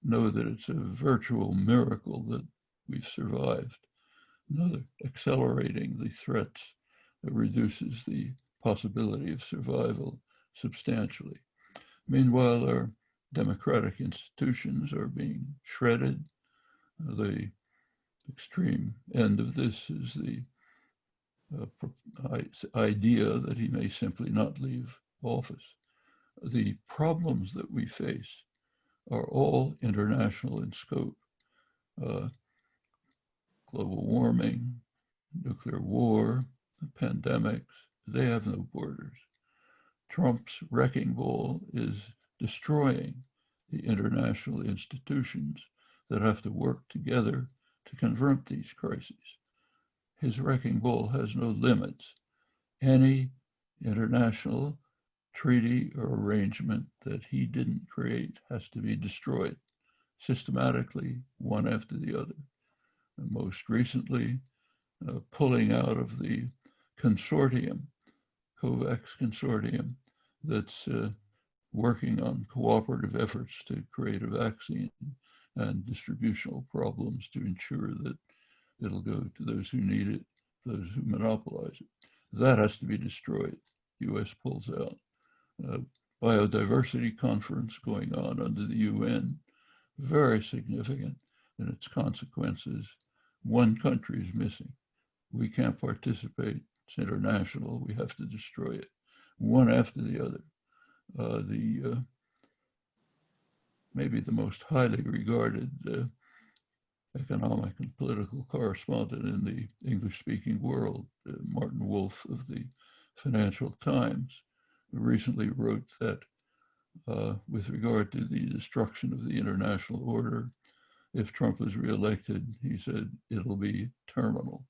know that it's a virtual miracle that we've survived. Another accelerating the threats that reduces the possibility of survival substantially. Meanwhile, our democratic institutions are being shredded. The extreme end of this is the idea that he may simply not leave office. The problems that we face are all international in scope. Global warming, nuclear war, pandemics, they have no borders. Trump's wrecking ball is destroying the international institutions that have to work together to confront these crises. His wrecking ball has no limits. Any international treaty or arrangement that he didn't create has to be destroyed systematically, one after the other. And most recently, pulling out of the consortium, COVAX consortium, that's working on cooperative efforts to create a vaccine and distributional problems to ensure that it'll go to those who need it, those who monopolize it. That has to be destroyed. US pulls out. Biodiversity conference going on under the UN, very significant in its consequences. One country is missing. We can't participate. It's international. We have to destroy it, one after the other. Maybe the most highly regarded economic and political correspondent in the English-speaking world, Martin Wolf of the Financial Times, recently wrote that with regard to the destruction of the international order, if Trump is reelected, he said, it'll be terminal.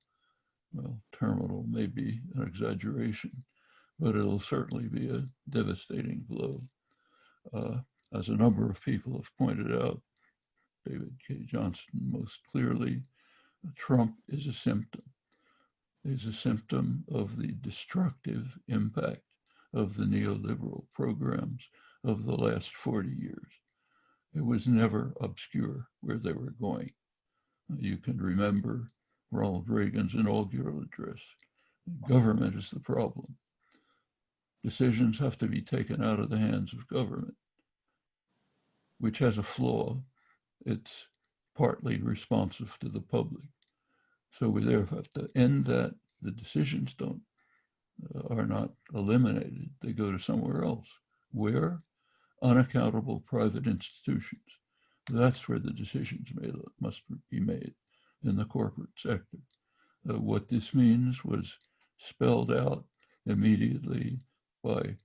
Well, terminal may be an exaggeration, but it'll certainly be a devastating blow. As a number of people have pointed out, David K. Johnston most clearly, Trump is a symptom. Is a symptom of the destructive impact of the neoliberal programs of the last 40 years. It was never obscure where they were going. You can remember Ronald Reagan's inaugural address. Government is the problem. Decisions have to be taken out of the hands of government, which has a flaw. It's partly responsive to the public. So we therefore have to end that. The decisions are not eliminated. They go to somewhere else. Where? Unaccountable private institutions. That's where the decisions must be made, in the corporate sector. What this means was spelled out immediately by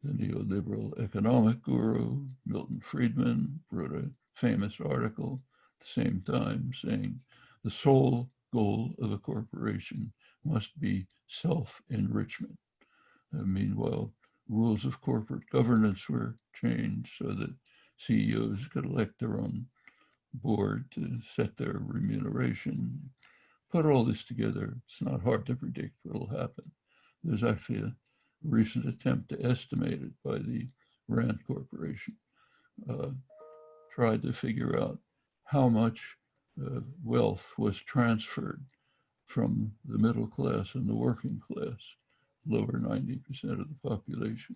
the neoliberal economic guru, Milton Friedman, wrote a famous article at the same time saying the sole goal of a corporation must be self-enrichment. Meanwhile, rules of corporate governance were changed so that CEOs could elect their own board to set their remuneration. Put all this together, it's not hard to predict what will happen. There's actually a recent attempt to estimate it by the Rand Corporation, tried to figure out how much wealth was transferred from the middle class and the working class, lower 90% of the population,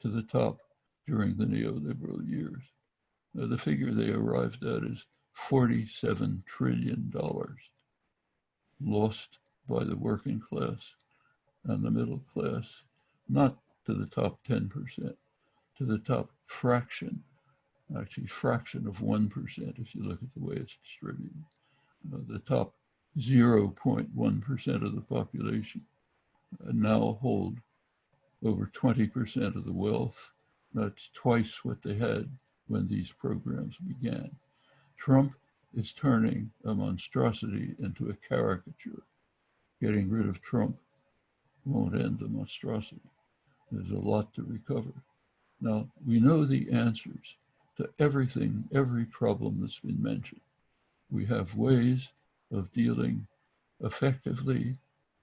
to the top during the neoliberal years. The figure they arrived at is $47 trillion lost by the working class and the middle class, not to the top 10%, to the top fraction, actually fraction of 1% if you look at the way it's distributed. The top 0.1% of the population now hold over 20% of the wealth. That's twice what they had when these programs began. Trump is turning a monstrosity into a caricature. Getting rid of Trump won't end the monstrosity. There's a lot to recover. Now, we know the answers to everything, every problem that's been mentioned. We have ways of dealing effectively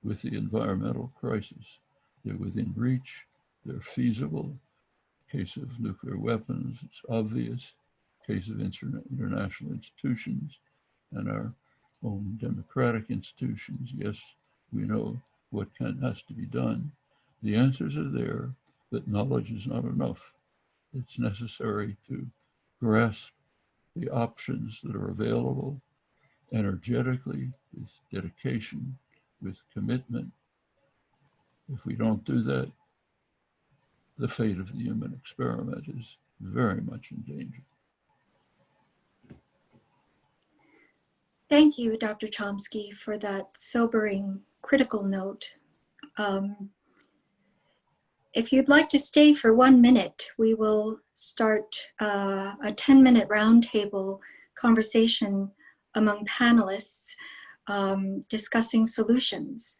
with the environmental crisis. They're within reach, they're feasible. Case of nuclear weapons, it's obvious. Case of international institutions and our own democratic institutions, yes, we know what has to be done. The answers are there, but knowledge is not enough. It's necessary to grasp the options that are available energetically, with dedication, with commitment. If we don't do that, the fate of the human experiment is very much in danger. Thank you, Dr. Chomsky, for that sobering, critical note. If you'd like to stay for 1 minute, we will start a 10-minute roundtable conversation among panelists discussing solutions.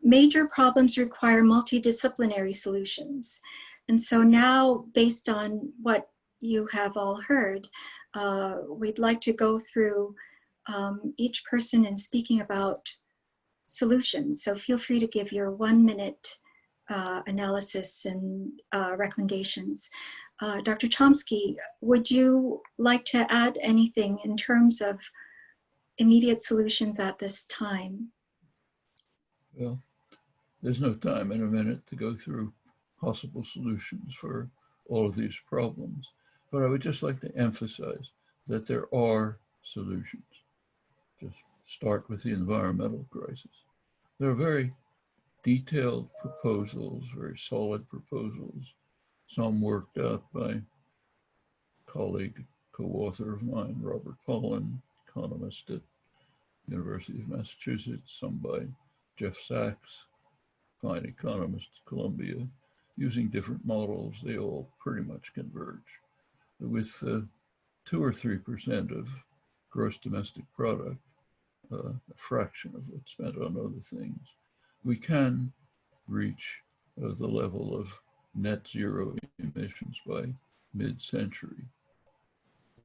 Major problems require multidisciplinary solutions. And so now, based on what you have all heard, we'd like to go through each person in speaking about solutions. So feel free to give your 1 minute analysis and recommendations. Dr. Chomsky, would you like to add anything in terms of immediate solutions at this time? Well, there's no time in a minute to go through possible solutions for all of these problems, but I would just like to emphasize that there are solutions. Just start with the environmental crisis. There are very detailed proposals, very solid proposals, some worked out by a colleague, co-author of mine, Robert Pollin, economist at University of Massachusetts, some by Jeff Sachs, fine economist at Columbia, using different models. They all pretty much converge. With 2 or 3% of gross domestic product, a fraction of what's spent on other things, we can reach the level of net zero emissions by mid-century.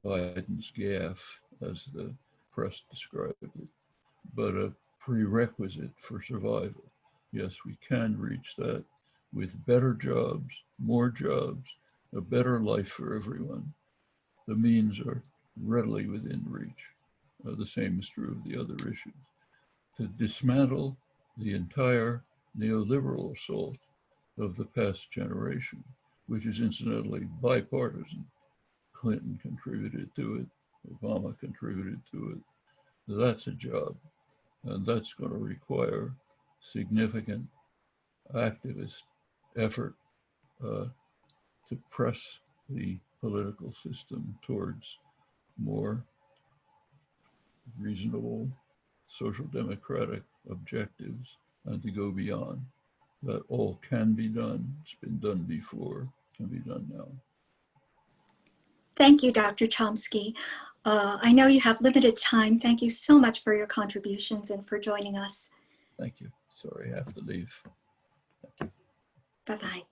Biden's gaffe, as the press described it, but a prerequisite for survival. Yes, we can reach that with better jobs, more jobs, a better life for everyone. The means are readily within reach. The same is true of the other issues. To dismantle the entire neoliberal assault of the past generation, which is incidentally bipartisan. Clinton contributed to it, Obama contributed to it. That's a job, and that's going to require significant activist effort to press the political system towards more reasonable social democratic objectives and to go beyond. That all can be done. It's been done before, can be done now. Thank you, Dr. Chomsky. I know you have limited time. Thank you so much for your contributions and for joining us. Thank you. Sorry, I have to leave. Bye-bye.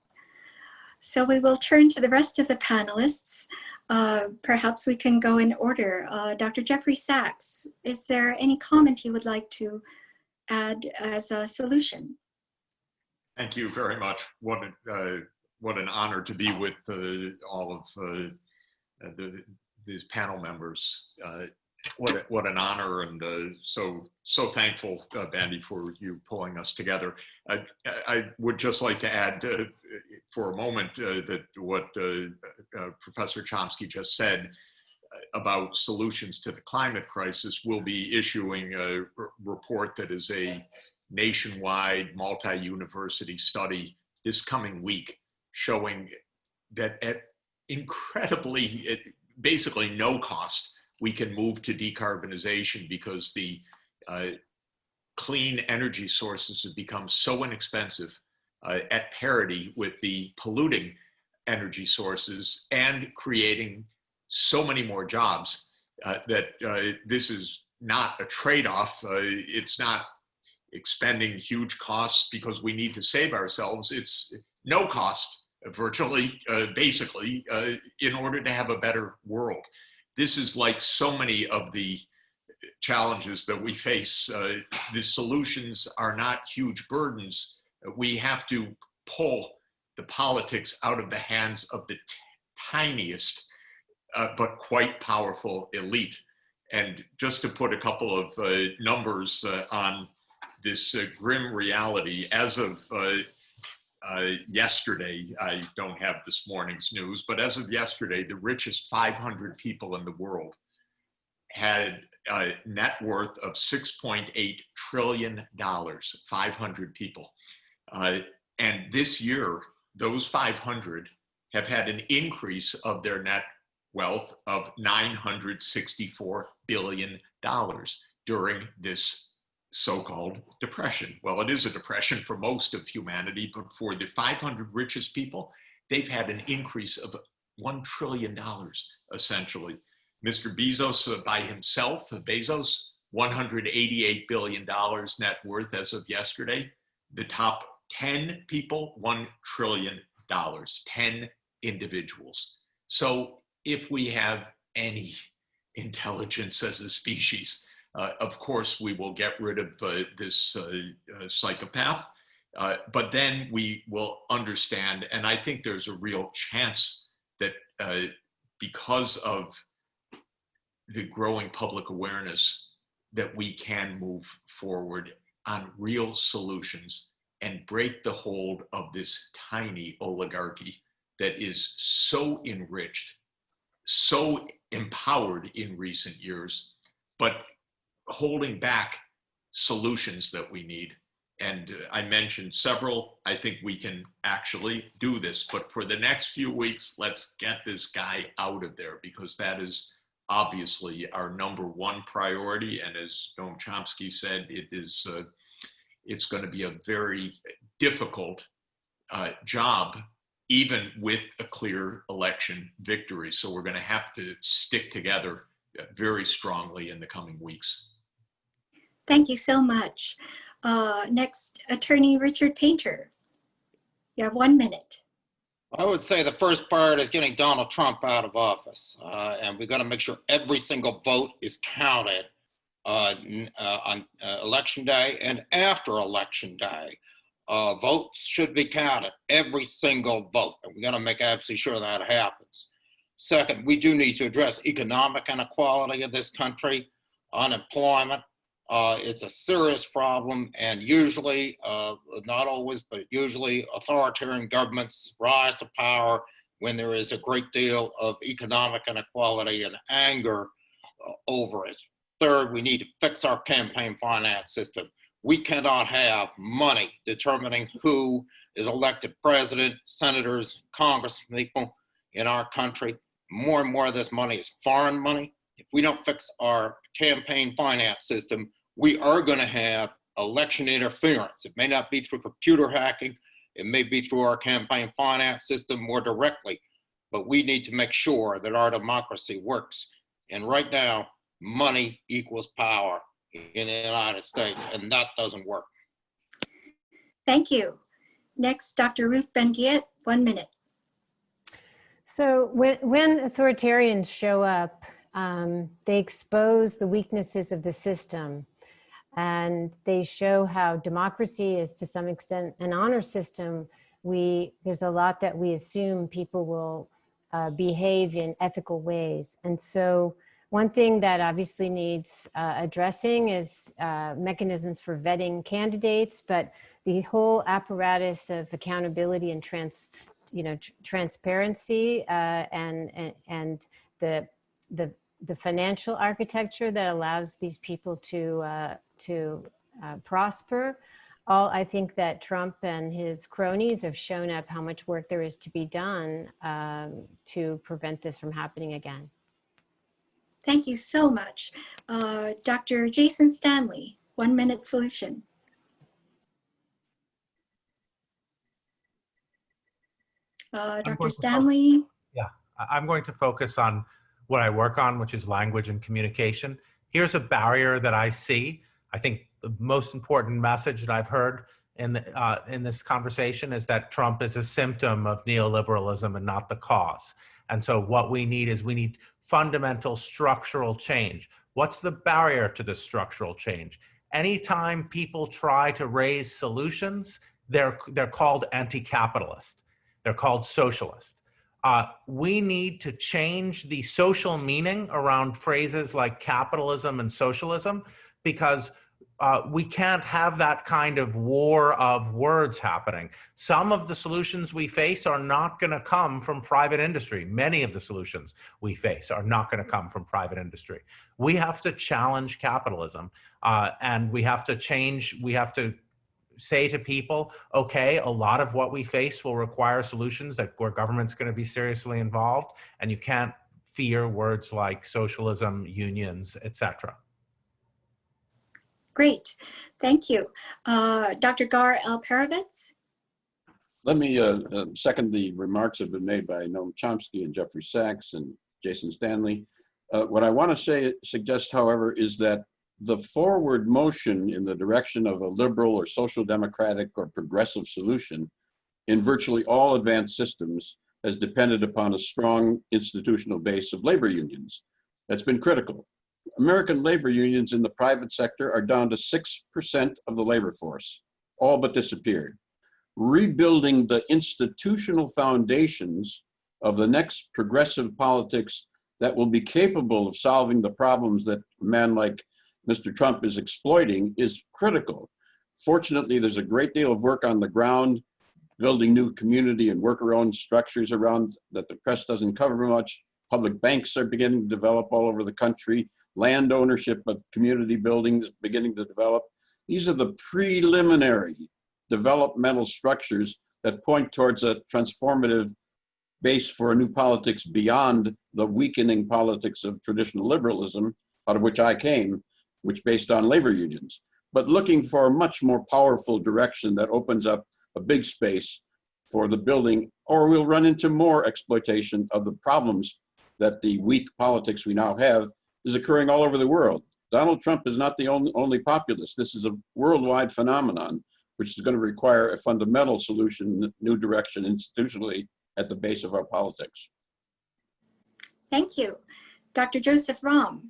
So we will turn to the rest of the panelists. Perhaps we can go in order. Dr. Jeffrey Sachs, is there any comment you would like to add as a solution? Thank you very much. What an honor to be with all of these panel members. What an honor, and so thankful, Bandy, for you pulling us together. I would just like to add for a moment that what Professor Chomsky just said about solutions to the climate crisis. Will be issuing a report that is a nationwide multi-university study this coming week, showing that at incredibly, basically no cost, we can move to decarbonization because the clean energy sources have become so inexpensive at parity with the polluting energy sources and creating so many more jobs that this is not a trade-off. It's not expending huge costs because we need to save ourselves. It's no cost, virtually, basically, in order to have a better world. This is like so many of the challenges that we face. The solutions are not huge burdens. We have to pull the politics out of the hands of the tiniest but quite powerful elite. And just to put a couple of numbers on this grim reality, as of yesterday, I don't have this morning's news, but as of yesterday, the richest 500 people in the world had a net worth of $6.8 trillion, 500 people. And this year, those 500 have had an increase of their net wealth of $964 billion during this so-called depression. Well, it is a depression for most of humanity, but for the 500 richest people, they've had an increase of $1 trillion, essentially. Mr. Bezos by himself, $188 billion net worth as of yesterday. The top 10 people, $1 trillion, 10 individuals. So if we have any intelligence as a species, of course, we will get rid of this psychopath, but then we will understand, and I think there's a real chance that because of the growing public awareness, that we can move forward on real solutions and break the hold of this tiny oligarchy that is so enriched, so empowered in recent years, but holding back solutions that we need. And I mentioned several. I think we can actually do this, but for the next few weeks, let's get this guy out of there, because that is obviously our #1 priority. And as Noam Chomsky said, it's going to be a very difficult job, even with a clear election victory. So we're going to have to stick together very strongly in the coming weeks. Thank you so much. Next, Attorney Richard Painter. You have 1 minute. I would say the first priority is getting Donald Trump out of office. And we're going to make sure every single vote is counted on election day and after election day. Votes should be counted, every single vote. And we're going to make absolutely sure that happens. Second, we do need to address economic inequality in this country, unemployment. It's a serious problem, and usually, not always, but usually authoritarian governments rise to power when there is a great deal of economic inequality and anger over it. Third, we need to fix our campaign finance system. We cannot have money determining who is elected president, senators, congresspeople in our country. More and more of this money is foreign money. If we don't fix our campaign finance system, we are going to have election interference. It may not be through computer hacking. It may be through our campaign finance system more directly, but we need to make sure that our democracy works. And right now, money equals power in the United States, and that doesn't work. Thank you. Next, Dr. Ruth Ben-Ghiat, 1 minute. So when authoritarians show up, they expose the weaknesses of the system, and they show how democracy is to some extent an honor system. There's a lot that we assume people will behave in ethical ways. And so one thing that obviously needs addressing is mechanisms for vetting candidates, but the whole apparatus of accountability and transparency and the financial architecture that allows these people to prosper. I think that Trump and his cronies have shown up how much work there is to be done to prevent this from happening again. Thank you so much. Dr. Jason Stanley, 1 minute solution. Dr. Stanley. I'm going to focus on what I work on, which is language and communication. Here's a barrier that I see. I think the most important message that I've heard in this conversation is that Trump is a symptom of neoliberalism and not the cause. And so what we need fundamental structural change. What's the barrier to this structural change? Anytime people try to raise solutions, they're called anti-capitalist. They're called socialist. We need to change the social meaning around phrases like capitalism and socialism, because we can't have that kind of war of words happening. Some of the solutions we face are not going to come from private industry. Many of the solutions we face are not going to come from private industry. We have to challenge capitalism, and we have to say to people, okay, a lot of what we face will require solutions where government's going to be seriously involved, and you can't fear words like socialism, unions, etc. Great, thank you. Dr. Gar Alperovitz? Let me second the remarks that have been made by Noam Chomsky and Jeffrey Sachs and Jason Stanley. What I want to suggest, however, is that the forward motion in the direction of a liberal or social democratic or progressive solution in virtually all advanced systems has depended upon a strong institutional base of labor unions. That's been critical. American labor unions in the private sector are down to 6% of the labor force, all but disappeared. Rebuilding the institutional foundations of the next progressive politics that will be capable of solving the problems that a man like Mr. Trump is exploiting is critical. Fortunately, there's a great deal of work on the ground, building new community and worker-owned structures around that the press doesn't cover much. Public banks are beginning to develop all over the country. Land ownership of community buildings beginning to develop. These are the preliminary developmental structures that point towards a transformative base for a new politics beyond the weakening politics of traditional liberalism, out of which I came, which based on labor unions, but looking for a much more powerful direction that opens up a big space for the building, or we'll run into more exploitation of the problems that the weak politics we now have is occurring all over the world. Donald Trump is not the only populist. This is a worldwide phenomenon, which is going to require a fundamental solution, new direction institutionally at the base of our politics. Thank you. Dr. Joseph Romm.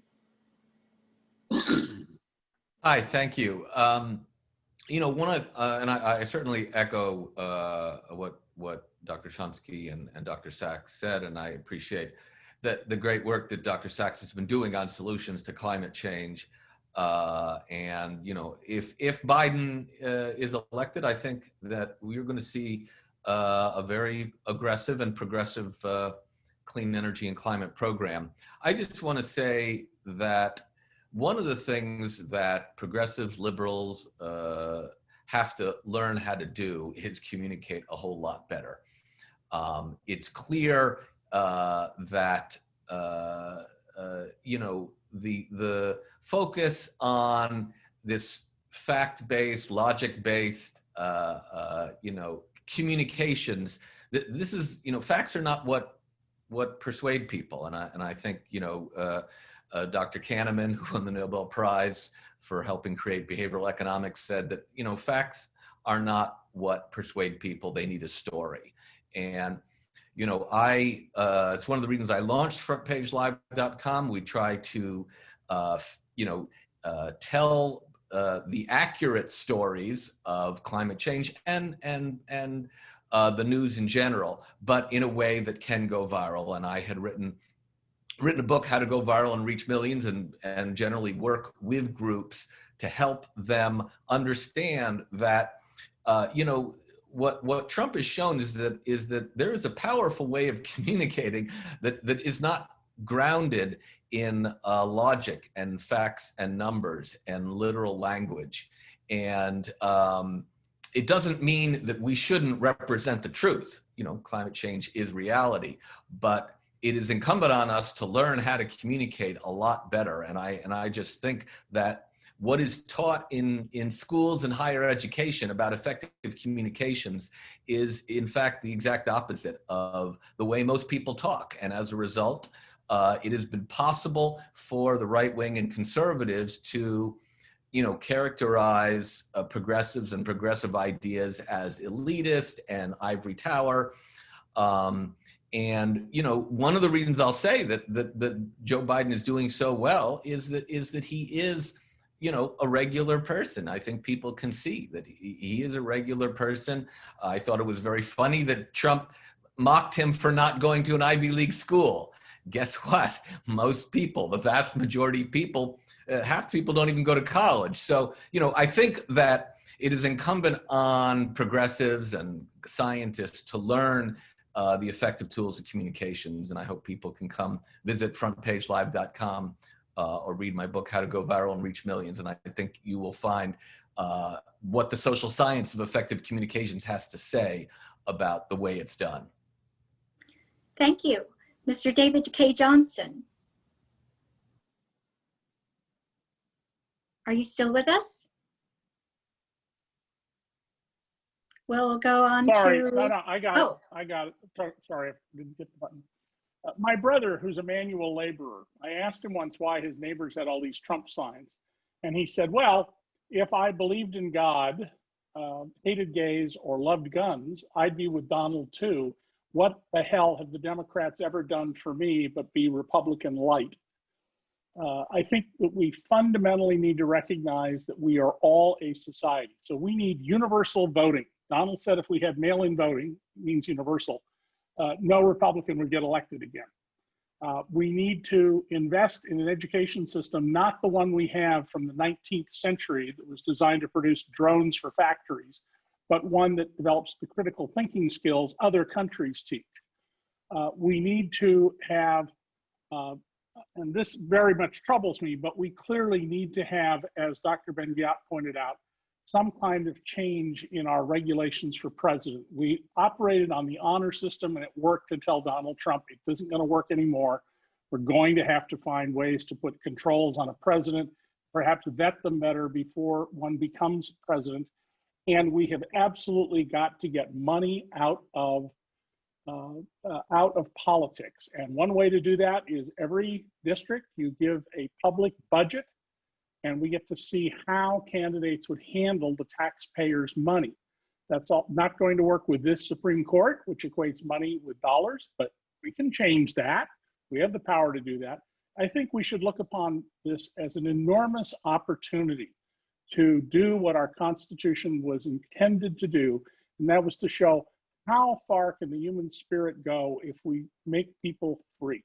Hi, thank you. You know, I certainly echo what Dr. Chomsky and Dr. Sachs said, and I appreciate the great work that Dr. Sachs has been doing on solutions to climate change. And you know, if Biden is elected, I think that we're going to see a very aggressive and progressive clean energy and climate program. I just want to say that one of the things that progressives, liberals have to learn how to do is communicate a whole lot better. It's clear that you know, the focus on this fact-based, logic-based, you know, communications. This is, you know, facts are not what persuade people, and I think, you know, Dr. Kahneman, who won the Nobel Prize for helping create behavioral economics, said that, you know, facts are not what persuade people. They need a story. And, you know, it's one of the reasons I launched frontpagelive.com. We try to, you know, tell the accurate stories of climate change and the news in general, but in a way that can go viral. And I had written a book, How to Go Viral and Reach Millions, and generally work with groups to help them understand that, you know, what Trump has shown is that there is a powerful way of communicating that is not grounded in logic and facts and numbers and literal language. And it doesn't mean that we shouldn't represent the truth. You know, climate change is reality, but it is incumbent on us to learn how to communicate a lot better. And I just think that what is taught in schools and higher education about effective communications is in fact the exact opposite of the way most people talk. And as a result, it has been possible for the right wing and conservatives to, you know, characterize progressives and progressive ideas as elitist and ivory tower. And, you know, one of the reasons I'll say that Joe Biden is doing so well is that he is, you know, a regular person. I think people can see that he is a regular person. I thought it was very funny that Trump mocked him for not going to an Ivy League school. Guess what? Most people, the vast majority of people, half the people don't even go to college. So, you know, I think that it is incumbent on progressives and scientists to learn the effective tools of communications. And I hope people can come visit frontpagelive.com or read my book, How to Go Viral and Reach Millions. And I think you will find what the social science of effective communications has to say about the way it's done. Thank you. Mr. David K. Johnston. Are you still with us? We'll go on Sorry, to... no, I got it. I got it. Sorry, I didn't get the button. My brother, who's a manual laborer, I asked him once why his neighbors had all these Trump signs. And he said, well, if I believed in God, hated gays, or loved guns, I'd be with Donald too. What the hell have the Democrats ever done for me but be Republican light? I think that we fundamentally need to recognize that we are all a society. So we need universal voting. Donald said if we had mail-in voting, it means universal, no Republican would get elected again. We need to invest in an education system, not the one we have from the 19th century that was designed to produce drones for factories, but one that develops the critical thinking skills other countries teach. We need to have, and this very much troubles me, but we clearly need to have, as Dr. Ben-Ghiat pointed out, some kind of change in our regulations for president. We operated on the honor system and it worked until Donald Trump. It isn't going to work anymore. We're going to have to find ways to put controls on a president, perhaps vet them better before one becomes president. And we have absolutely got to get money out of politics. And one way to do that is every district, you give a public budget, and we get to see how candidates would handle the taxpayers' money. That's all not going to work with this Supreme Court, which equates money with dollars, but we can change that. We have the power to do that. I think we should look upon this as an enormous opportunity to do what our Constitution was intended to do, and that was to show how far can the human spirit go if we make people free.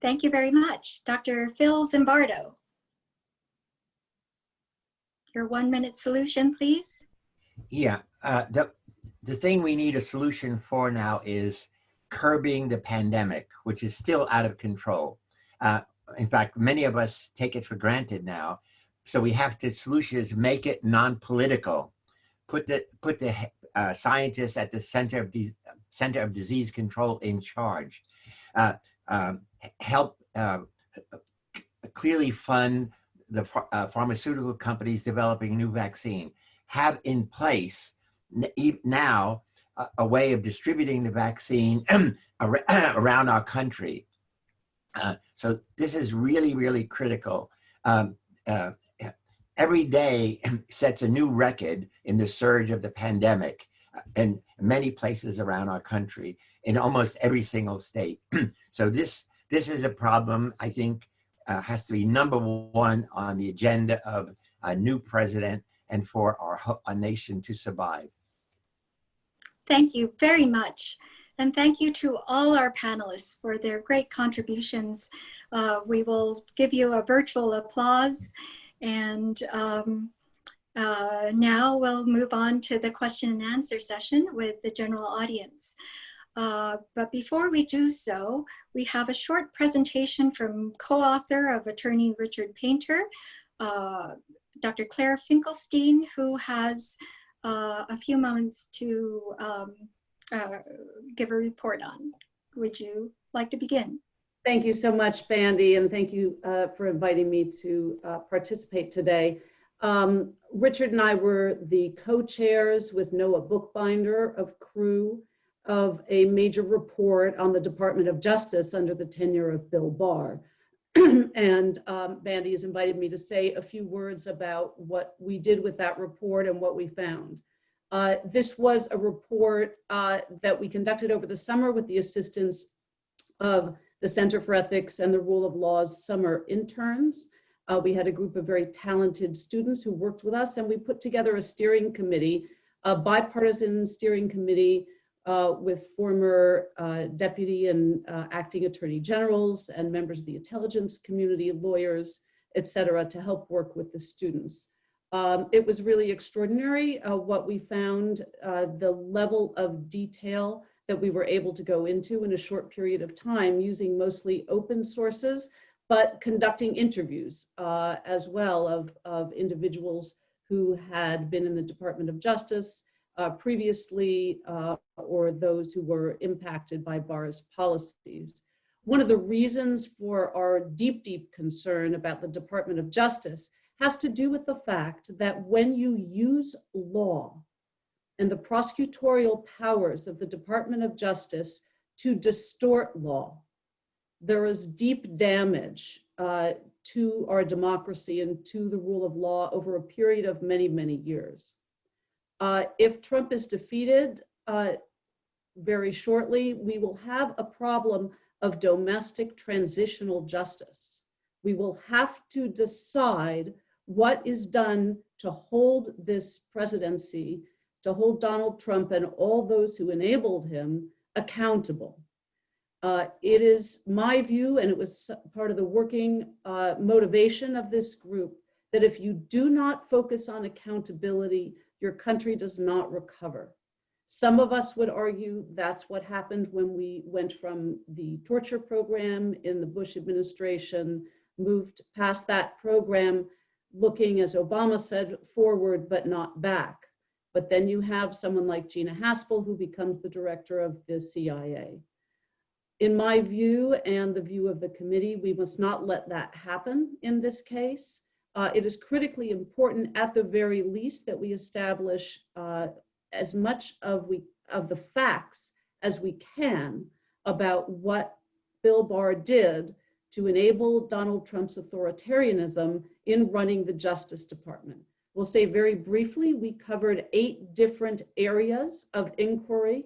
Thank you very much. Dr. Phil Zimbardo. Your 1-minute solution, please. Yeah, the thing we need a solution for now is curbing the pandemic, which is still out of control. In fact, many of us take it for granted now. So we have to, solution is make it non-political. Put the scientists at the center of disease control in charge. Help clearly fund the pharmaceutical companies developing a new vaccine. Have in place now a way of distributing the vaccine around our country. So this is really, really critical. Every day sets a new record in the surge of the pandemic in many places around our country, in almost every single state. So this is a problem, I think, has to be #1 on the agenda of a new president and for our nation to survive. Thank you very much. And thank you to all our panelists for their great contributions. We will give you a virtual applause. And now we'll move on to the question and answer session with the general audience. But before we do so, we have a short presentation from co-author of attorney Richard Painter, Dr. Claire Finkelstein, who has a few moments to give a report on. Would you like to begin? Thank you so much, Bandy, and thank you for inviting me to participate today. Richard and I were the co-chairs with Noah Bookbinder of CREW of a major report on the Department of Justice under the tenure of Bill Barr. And Bandy has invited me to say a few words about what we did with that report and what we found. This was a report that we conducted over the summer with the assistance of the Center for Ethics and the Rule of Law's summer interns. We had a group of very talented students who worked with us, and we put together a steering committee, a bipartisan steering committee with former deputy and acting attorney generals and members of the intelligence community, lawyers, et cetera, to help work with the students. It was really extraordinary what we found, the level of detail that we were able to go into in a short period of time using mostly open sources, but conducting interviews as well of individuals who had been in the Department of Justice previously or those who were impacted by Barr's policies. One of the reasons for our deep, deep concern about the Department of Justice has to do with the fact that when you use law and the prosecutorial powers of the Department of Justice to distort law, there is deep damage to our democracy and to the rule of law over a period of many, many years. If Trump is defeated very shortly, we will have a problem of domestic transitional justice. We will have to decide what is done to hold this presidency, to hold Donald Trump and all those who enabled him accountable. It is my view, and it was part of the working motivation of this group, that if you do not focus on accountability, your country does not recover. Some of us would argue that's what happened when we went from the torture program in the Bush administration, moved past that program, looking, as Obama said, forward but not back. But then you have someone like Gina Haspel, who becomes the director of the CIA. In my view and the view of the committee, we must not let that happen in this case. It is critically important, at the very least, that we establish as much of the facts as we can about what Bill Barr did to enable Donald Trump's authoritarianism in running the Justice Department. We'll say very briefly, we covered 8 different areas of inquiry,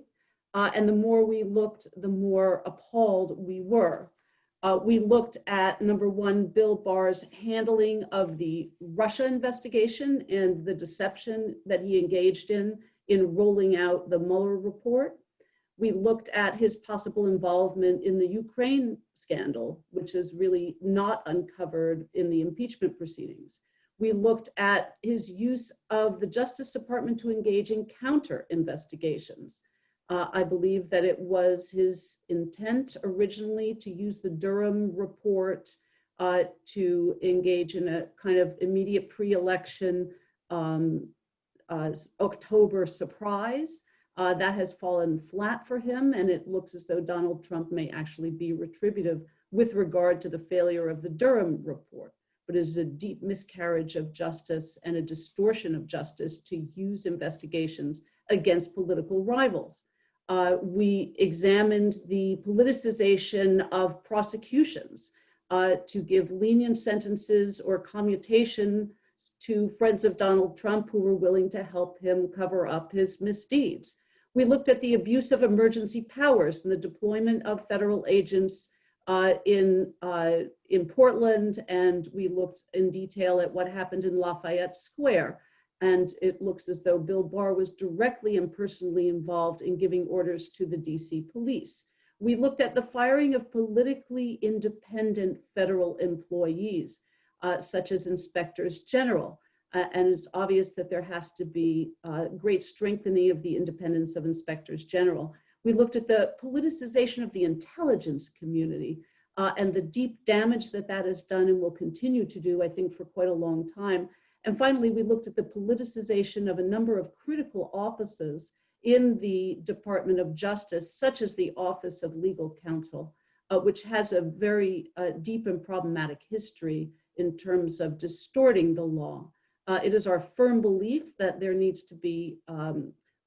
and the more we looked, the more appalled we were. We looked at, number one, Bill Barr's handling of the Russia investigation and the deception that he engaged in rolling out the Mueller report. We looked at his possible involvement in the Ukraine scandal, which is really not uncovered in the impeachment proceedings. We looked at his use of the Justice Department to engage in counter investigations. I believe that it was his intent originally to use the Durham report to engage in a kind of immediate pre-election October surprise. That has fallen flat for him, and it looks as though Donald Trump may actually be retributive with regard to the failure of the Durham report. But it is a deep miscarriage of justice and a distortion of justice to use investigations against political rivals. We examined the politicization of prosecutions to give lenient sentences or commutation to friends of Donald Trump who were willing to help him cover up his misdeeds. We looked at the abuse of emergency powers and the deployment of federal agents in Portland, and we looked in detail at what happened in Lafayette Square. And it looks as though Bill Barr was directly and personally involved in giving orders to the DC police. We looked at the firing of politically independent federal employees, such as inspectors general. And it's obvious that there has to be great strengthening of the independence of inspectors general. We looked at the politicization of the intelligence community and the deep damage that that has done and will continue to do, I think, for quite a long time. And finally, we looked at the politicization of a number of critical offices in the Department of Justice, such as the Office of Legal Counsel, which has a very deep and problematic history in terms of distorting the law. It is our firm belief that there needs to be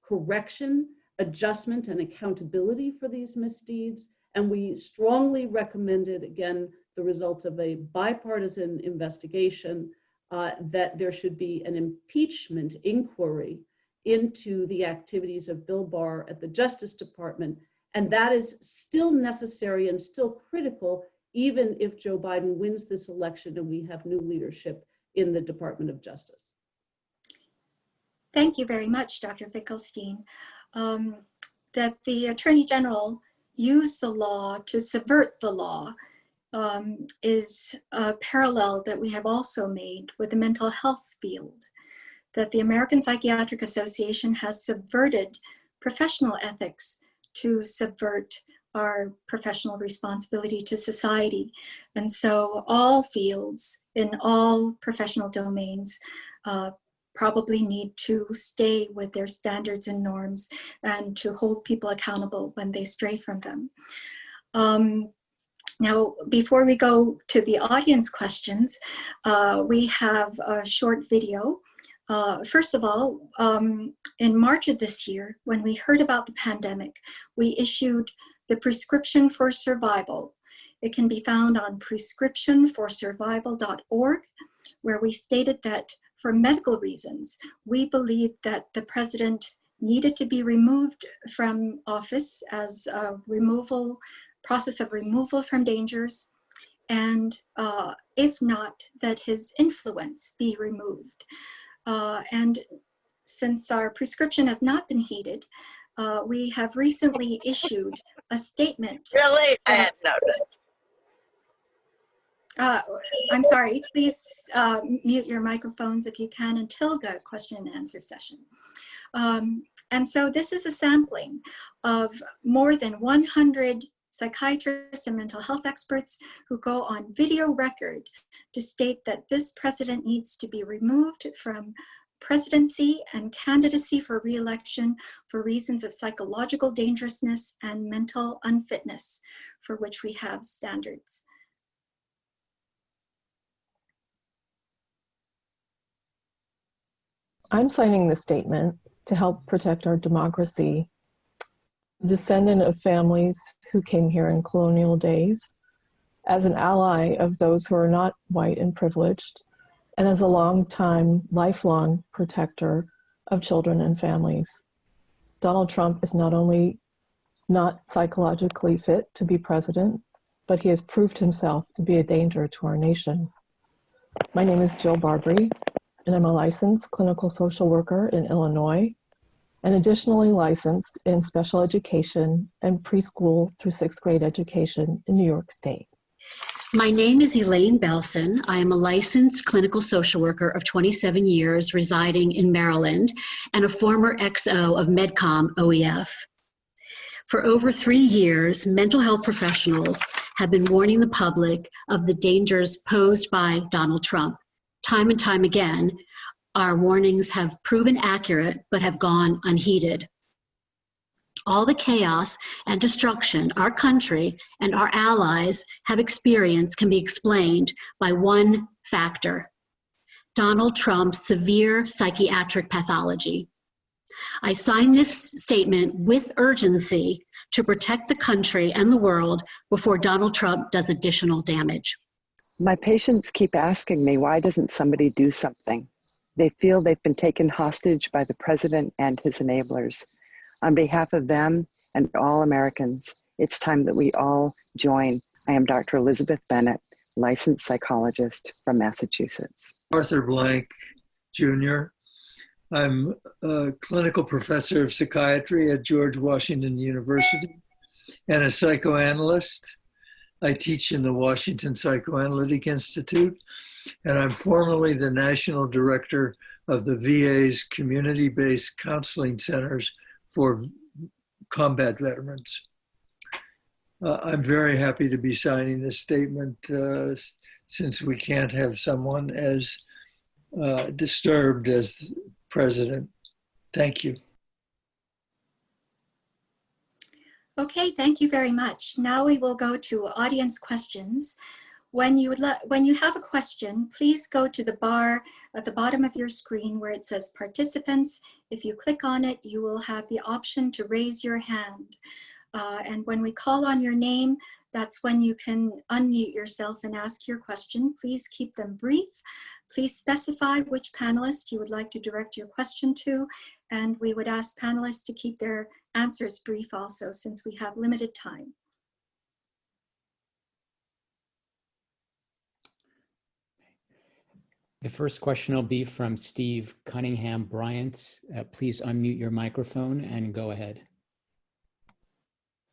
correction, adjustment, and accountability for these misdeeds. And we strongly recommended, again, the results of a bipartisan investigation, that there should be an impeachment inquiry into the activities of Bill Barr at the Justice Department. And that is still necessary and still critical, even if Joe Biden wins this election and we have new leadership in the Department of Justice. Thank you very much, Dr. Finkelstein. That the Attorney General used the law to subvert the law is a parallel that we have also made with the mental health field, that the American Psychiatric Association has subverted professional ethics to subvert our professional responsibility to society. And so all fields in all professional domains probably need to stay with their standards and norms and to hold people accountable when they stray from them. Now, before we go to the audience questions, we have a short video. First of all, in March of this year, when we heard about the pandemic, we issued the Prescription for Survival. It can be found on prescriptionforsurvival.org, where we stated that for medical reasons, we believe that the president needed to be removed from office as a process of removal from dangers, and if not, that his influence be removed. And since our prescription has not been heeded, we have recently issued a statement. Really? I hadn't noticed. I'm sorry, please mute your microphones if you can until the question and answer session. And so this is a sampling of more than 100 psychiatrists and mental health experts who go on video record to state that this president needs to be removed from presidency and candidacy for re-election for reasons of psychological dangerousness and mental unfitness, for which we have standards. I'm signing this statement to help protect our democracy. Descendant of families who came here in colonial days, as an ally of those who are not white and privileged, and as a lifelong protector of children and families. Donald Trump is not only not psychologically fit to be president, but he has proved himself to be a danger to our nation. My name is Jill Barbary, and I'm a licensed clinical social worker in Illinois, and additionally licensed in special education and preschool through 6th grade education in New York State. My name is Elaine Belson. I am a licensed clinical social worker of 27 years residing in Maryland and a former XO of MedCom OEF. For over 3 years, mental health professionals have been warning the public of the dangers posed by Donald Trump. Time and time again, our warnings have proven accurate but have gone unheeded. All the chaos and destruction our country and our allies have experienced can be explained by one factor: Donald Trump's severe psychiatric pathology. I sign this statement with urgency to protect the country and the world before Donald Trump does additional damage. My patients keep asking me, why doesn't somebody do something? They feel they've been taken hostage by the president and his enablers. On behalf of them and all Americans, it's time that we all join. I am Dr. Elizabeth Bennett, licensed psychologist from Massachusetts. Arthur Blank, Jr. I'm a clinical professor of psychiatry at George Washington University and a psychoanalyst. I teach in the Washington Psychoanalytic Institute, and I'm formerly the national director of the VA's community-based counseling centers for combat veterans. I'm very happy to be signing this statement since we can't have someone as disturbed as president. Thank you. Okay, thank you very much. Now we will go to audience questions. When you have a question, please go to the bar at the bottom of your screen where it says participants. If you click on it, you will have the option to raise your hand. And when we call on your name, that's when you can unmute yourself and ask your question. Please keep them brief. Please specify which panelist you would like to direct your question to. And we would ask panelists to keep their answers brief also, since we have limited time. The first question will be from Steve Cunningham Bryant. Please unmute your microphone and go ahead.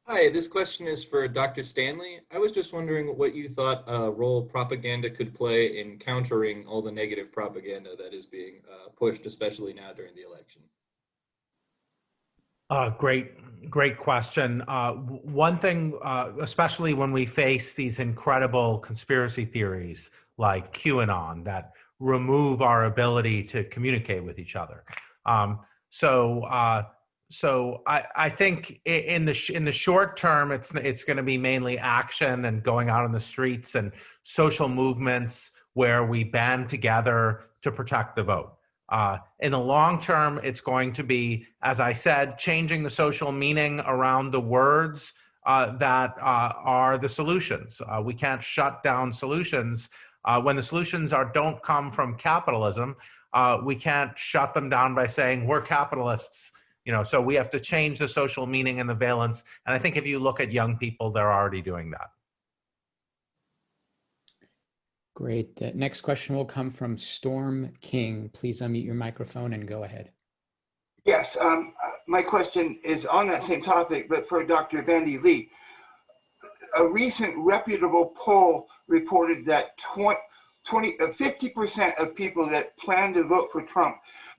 Hi, this question is for Dr. Stanley. I was just wondering what you thought a role propaganda could play in countering all the negative propaganda that is being pushed, especially now during the election. Great question. One thing, especially when we face these incredible conspiracy theories like QAnon that remove our ability to communicate with each other. So I think in the short term, it's going to be mainly action and going out on the streets and social movements where we band together to protect the vote. In the long term, it's going to be, as I said, changing the social meaning around the words that are the solutions. We can't shut down solutions. When the solutions don't come from capitalism, we can't shut them down by saying we're capitalists. So we have to change the social meaning and the valence. And I think if you look at young people, they're already doing that. Great. The next question will come from Storm King. Please unmute your microphone and go ahead. Yes, my question is on that same topic, but for Dr. Bandy Lee. A recent reputable poll reported that 50% of people that plan to vote for Trump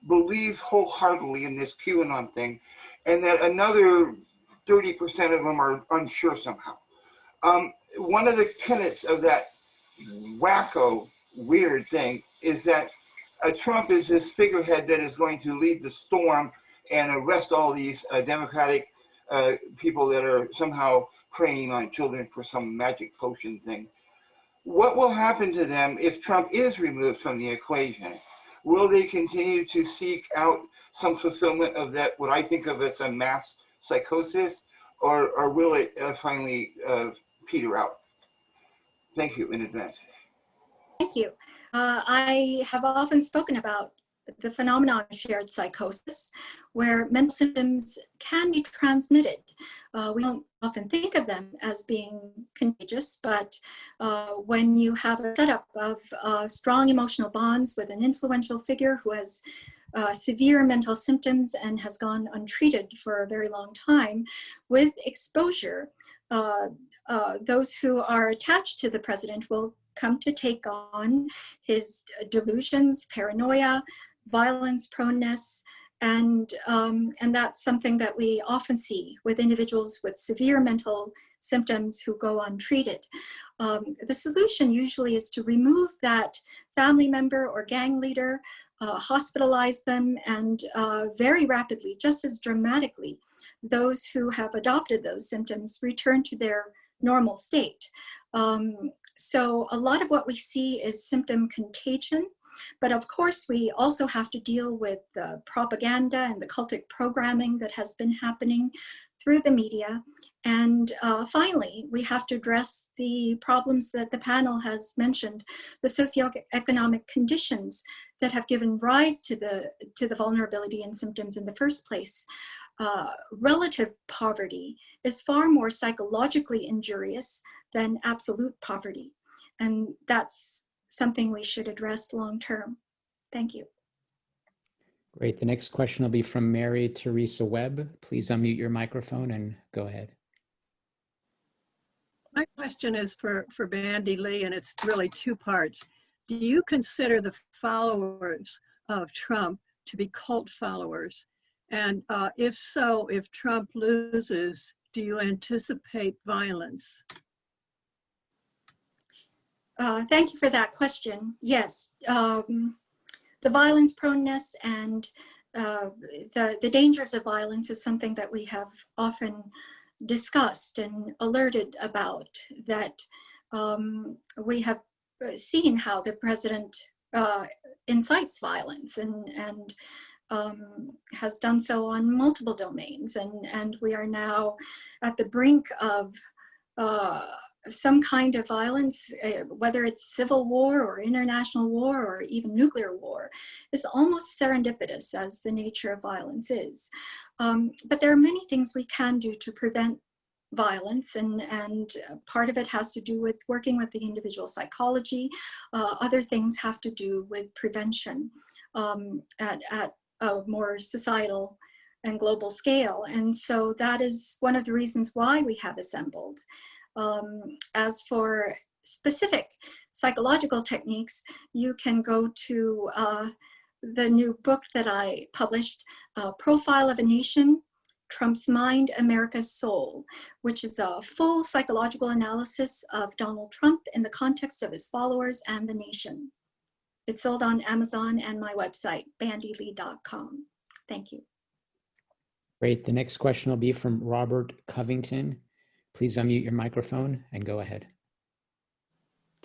believe wholeheartedly in this QAnon thing, and that another 30% of them are unsure somehow. One of the tenets of that wacko, weird thing is that Trump is this figurehead that is going to lead the storm and arrest all these Democratic people that are somehow preying on children for some magic potion thing. What will happen to them if Trump is removed from the equation? Will they continue to seek out some fulfillment of that, what I think of as a mass psychosis, or will it finally peter out? Thank you in advance. Thank you. I have often spoken about the phenomenon of shared psychosis, where mental symptoms can be transmitted. We don't often think of them as being contagious, but when you have a setup of strong emotional bonds with an influential figure who has severe mental symptoms and has gone untreated for a very long time, with exposure, those who are attached to the president will come to take on his delusions, paranoia, violence proneness, and that's something that we often see with individuals with severe mental symptoms who go untreated. The solution usually is to remove that family member or gang leader, hospitalize them, and very rapidly, just as dramatically, those who have adopted those symptoms return to their normal state. So a lot of what we see is symptom contagion, but of course we also have to deal with the propaganda and the cultic programming that has been happening through the media. And finally, we have to address the problems that the panel has mentioned, the socioeconomic conditions that have given rise to the vulnerability and symptoms in the first place. Relative poverty is far more psychologically injurious than absolute poverty. And that's something we should address long term. Thank you. Great. The next question will be from Mary Teresa Webb. Please unmute your microphone and go ahead. My question is for Bandy Lee, and it's really two parts. Do you consider the followers of Trump to be cult followers? And if so, if Trump loses, do you anticipate violence? Thank you for that question. Yes, the violence proneness and the dangers of violence is something that we have often discussed and alerted about, that we have seen how the president incites violence and has done so on multiple domains. And we are now at the brink of some kind of violence, whether it's civil war or international war or even nuclear war, is almost serendipitous as the nature of violence is. But there are many things we can do to prevent violence, and part of it has to do with working with the individual psychology. Other things have to do with prevention at a more societal and global scale. And so that is one of the reasons why we have assembled. As for specific psychological techniques, you can go to the new book that I published, Profile of a Nation, Trump's Mind, America's Soul, which is a full psychological analysis of Donald Trump in the context of his followers and the nation. It's sold on Amazon and my website, bandylee.com. Thank you. Great. The next question will be from Robert Covington. Please unmute your microphone and go ahead.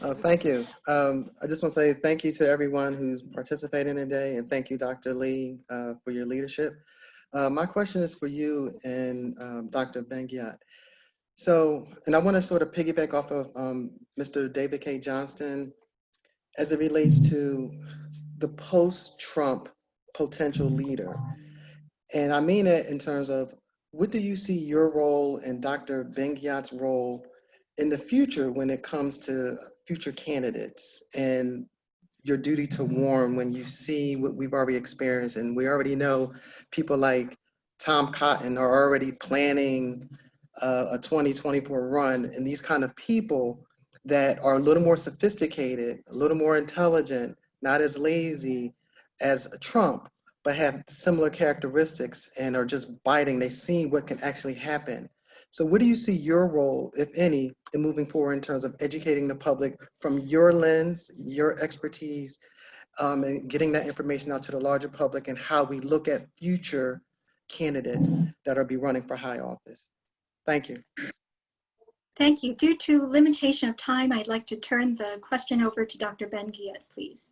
Thank you. I just want to say thank you to everyone who's participating today, and thank you, Dr. Lee, for your leadership. My question is for you and Dr. Benguiat. So, and I want to sort of piggyback off of Mr. David K. Johnston as it relates to the post-Trump potential leader. And I mean it in terms of, what do you see your role and Dr. Benguiat's role in the future when it comes to future candidates and your duty to warn when you see what we've already experienced? And we already know people like Tom Cotton are already planning a 2024 run, and these kind of people that are a little more sophisticated, a little more intelligent, not as lazy as Trump, but have similar characteristics and are just biting. They see what can actually happen. So what do you see your role, if any, in moving forward in terms of educating the public from your lens, your expertise, and getting that information out to the larger public, and how we look at future candidates that are be running for high office? Thank you. Thank you. Due to limitation of time, I'd like to turn the question over to Dr. Benguiat, please.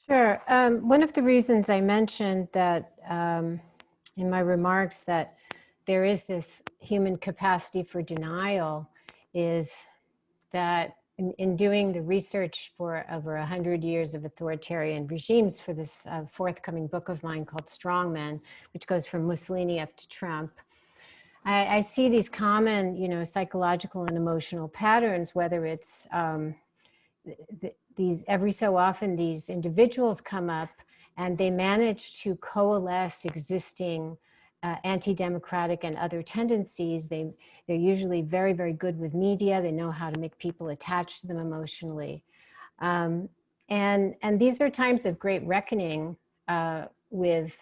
Sure. One of the reasons I mentioned that in my remarks that there is this human capacity for denial is that in doing the research for over 100 years of authoritarian regimes for this forthcoming book of mine called Strongmen, which goes from Mussolini up to Trump, I see these common, psychological and emotional patterns, whether it's these, every so often these individuals come up and they manage to coalesce existing anti-democratic and other tendencies. They're usually very, very good with media. They know how to make people attached to them emotionally. And these are times of great reckoning with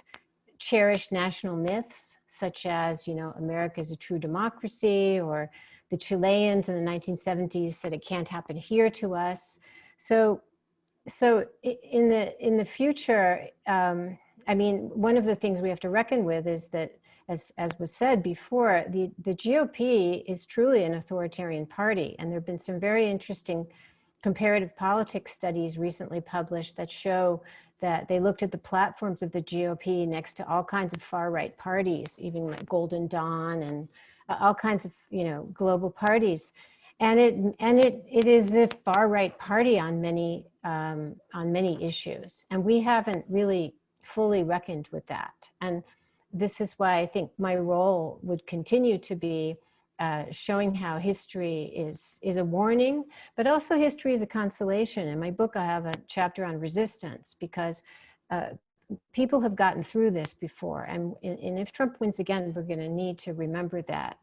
cherished national myths, such as, America is a true democracy, or the Chileans in the 1970s said it can't happen here to us. So in the future, one of the things we have to reckon with is that, as was said before, the GOP is truly an authoritarian party. And there have been some very interesting comparative politics studies recently published that show that they looked at the platforms of the GOP next to all kinds of far-right parties, even like Golden Dawn and all kinds of, global parties. And it is a far-right party on many issues. And we haven't really fully reckoned with that. And this is why I think my role would continue to be showing how history is a warning, but also history is a consolation. In my book, I have a chapter on resistance, because people have gotten through this before. And if Trump wins again, we're going to need to remember that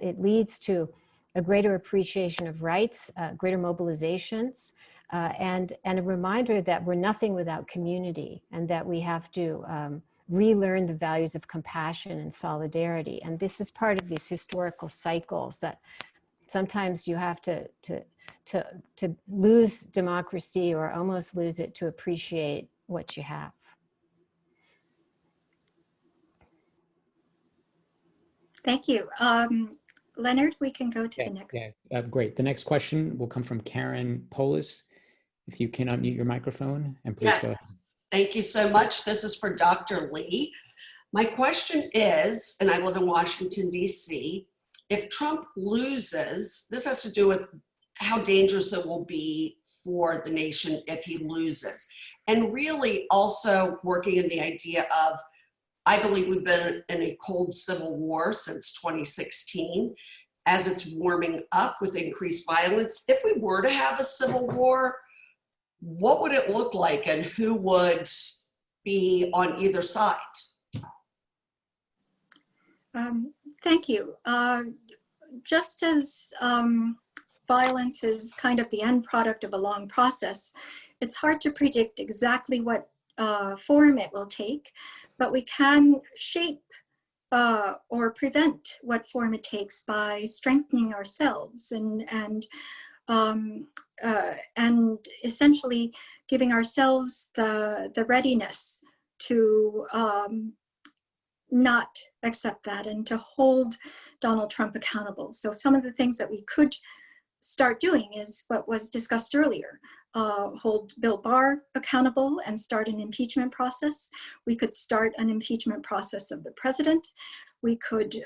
it leads to a greater appreciation of rights, greater mobilizations, and a reminder that we're nothing without community, and that we have to relearn the values of compassion and solidarity. And this is part of these historical cycles that sometimes you have to lose democracy or almost lose it to appreciate what you have. Thank you. Leonard, we can go to the next. Yeah, great. The next question will come from Karen Polis. If you can unmute your microphone, and please go ahead. Thank you so much. This is for Dr. Lee. My question is, and I live in Washington, D.C., if Trump loses, this has to do with how dangerous it will be for the nation if he loses. And really also working in the idea of, I believe we've been in a cold civil war since 2016. As it's warming up with increased violence, if we were to have a civil war, what would it look like, and who would be on either side? Thank you. Just as violence is kind of the end product of a long process, it's hard to predict exactly what form it will take, but we can shape or prevent what form it takes by strengthening ourselves and essentially giving ourselves the readiness to not accept that and to hold Donald Trump accountable. So some of the things that we could start doing is what was discussed earlier. Hold Bill Barr accountable and start an impeachment process. We could start an impeachment process of the president. We could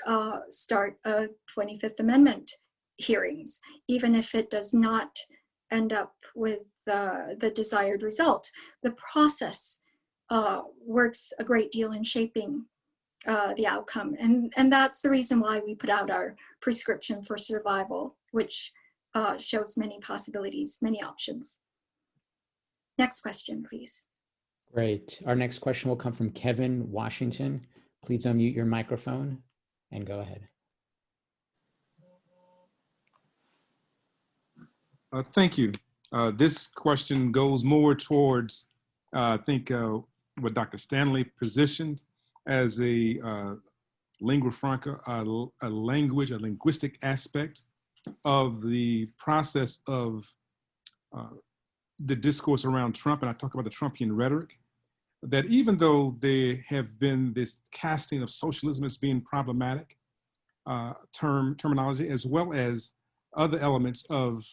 start a 25th Amendment hearings, even if it does not end up with the desired result. The process works a great deal in shaping the outcome. And that's the reason why we put out our prescription for survival, which shows many possibilities, many options. Next question, please. Great. Our next question will come from Kevin Washington. Please unmute your microphone and go ahead. Thank you. This question goes more towards, I think, what Dr. Stanley positioned as a lingua franca, a linguistic aspect of the process of the discourse around Trump, and I talk about the Trumpian rhetoric, that even though there have been this casting of socialism as being problematic terminology, as well as other elements of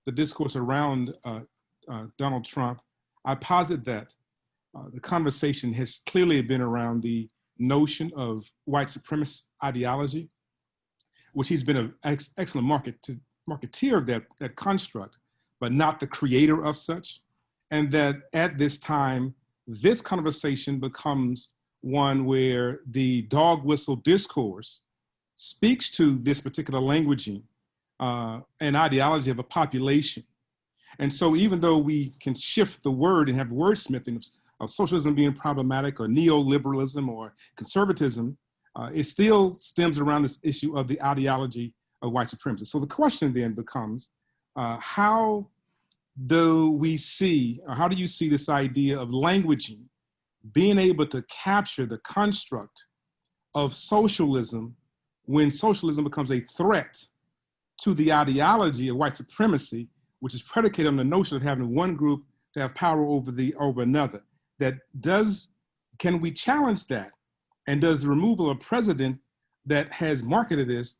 the discourse around Donald Trump, I posit that the conversation has clearly been around the notion of white supremacist ideology, which he's been an excellent marketeer of that construct, but not the creator of such. And that at this time, this conversation becomes one where the dog whistle discourse speaks to this particular languaging and ideology of a population. And so even though we can shift the word and have wordsmithing of socialism being problematic or neoliberalism or conservatism, it still stems around this issue of the ideology of white supremacy. So the question then becomes, how do we see, or how do you see this idea of languaging being able to capture the construct of socialism when socialism becomes a threat to the ideology of white supremacy, which is predicated on the notion of having one group to have power over another? Can we challenge that? And does the removal of a president that has marketed this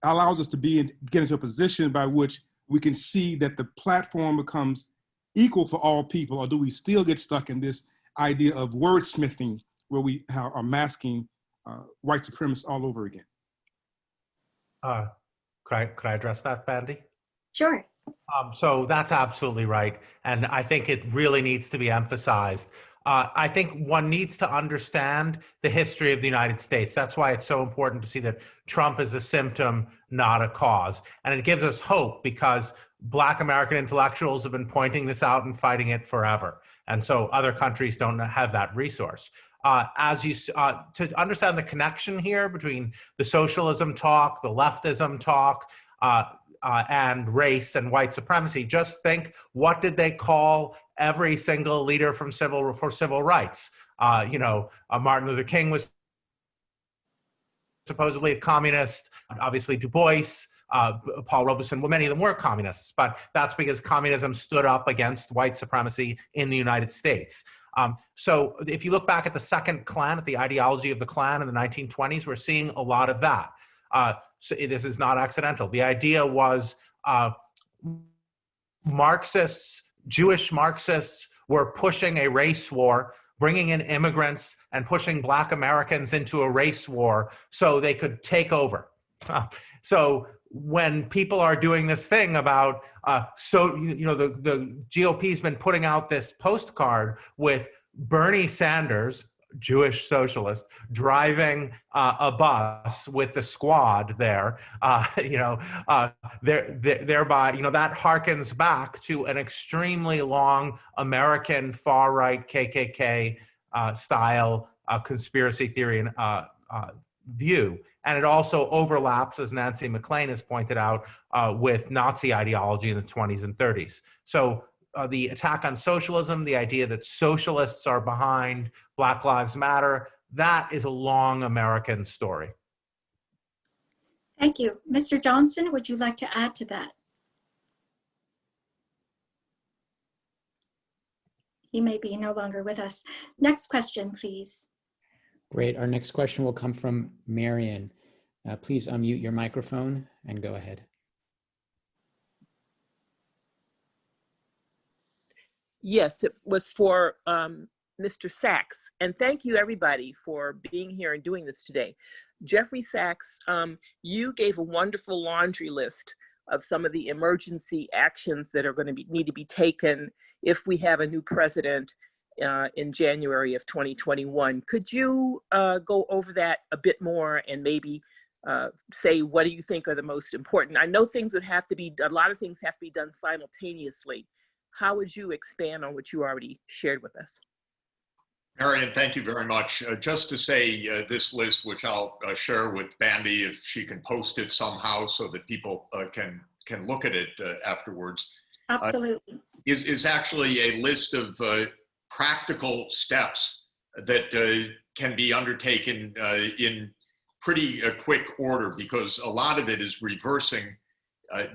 allows us to get into a position by which we can see that the platform becomes equal for all people, or do we still get stuck in this idea of wordsmithing where we are masking white supremacists all over again? Could I address that, Bandy? Sure. So that's absolutely right. And I think it really needs to be emphasized. I think one needs to understand the history of the United States. That's why it's so important to see that Trump is a symptom, not a cause. And it gives us hope because Black American intellectuals have been pointing this out and fighting it forever. And so other countries don't have that resource. To understand the connection here between the socialism talk, the leftism talk, and race and white supremacy, just think, what did they call every single leader for civil rights? Martin Luther King was supposedly a communist, obviously Du Bois, Paul Robeson, well, many of them were communists, but that's because communism stood up against white supremacy in the United States. So if you look back at the second Klan, at the ideology of the Klan in the 1920s, we're seeing a lot of that. So this is not accidental. The idea was Marxists, Jewish Marxists, were pushing a race war, bringing in immigrants and pushing Black Americans into a race war so they could take over. So when people are doing this thing about, the GOP's been putting out this postcard with Bernie Sanders, Jewish socialist, driving a bus with the squad there, thereby, that harkens back to an extremely long American far-right KKK style conspiracy theory and view. And it also overlaps, as Nancy McLean has pointed out, with Nazi ideology in the 20s and 30s. So the attack on socialism, the idea that socialists are behind Black Lives Matter, That is a long American story. Thank you. Mr. Johnson, would you like to add to that? He may be no longer with us. Next question, please. Great. Our next question will come from Marion. Please unmute your microphone and go ahead. Yes, it was for Mr. Sachs. And thank you everybody for being here and doing this today. Jeffrey Sachs, you gave a wonderful laundry list of some of the emergency actions that are going to need to be taken if we have a new president in January of 2021. Could you go over that a bit more and maybe say what do you think are the most important? I know things would have to be, a lot of things have to be done simultaneously. How would you expand on what you already shared with us? Marion, thank you very much. Just to say this list, which I'll share with Bandy if she can post it somehow so that people can look at it afterwards. Absolutely. Is actually a list of practical steps that can be undertaken in pretty quick order, because a lot of it is reversing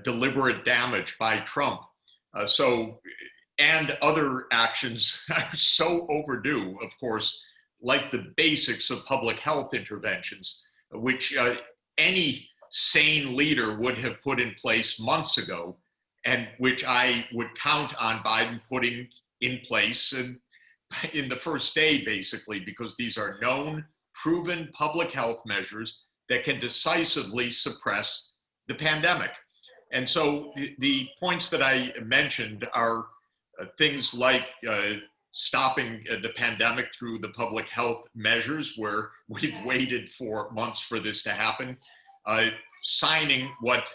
deliberate damage by Trump. And other actions are so overdue, of course, like the basics of public health interventions, which any sane leader would have put in place months ago, and which I would count on Biden putting in place in the first day, basically, because these are known, proven public health measures that can decisively suppress the pandemic. And so the points that I mentioned are things like stopping the pandemic through the public health measures, where we've waited for months for this to happen, signing what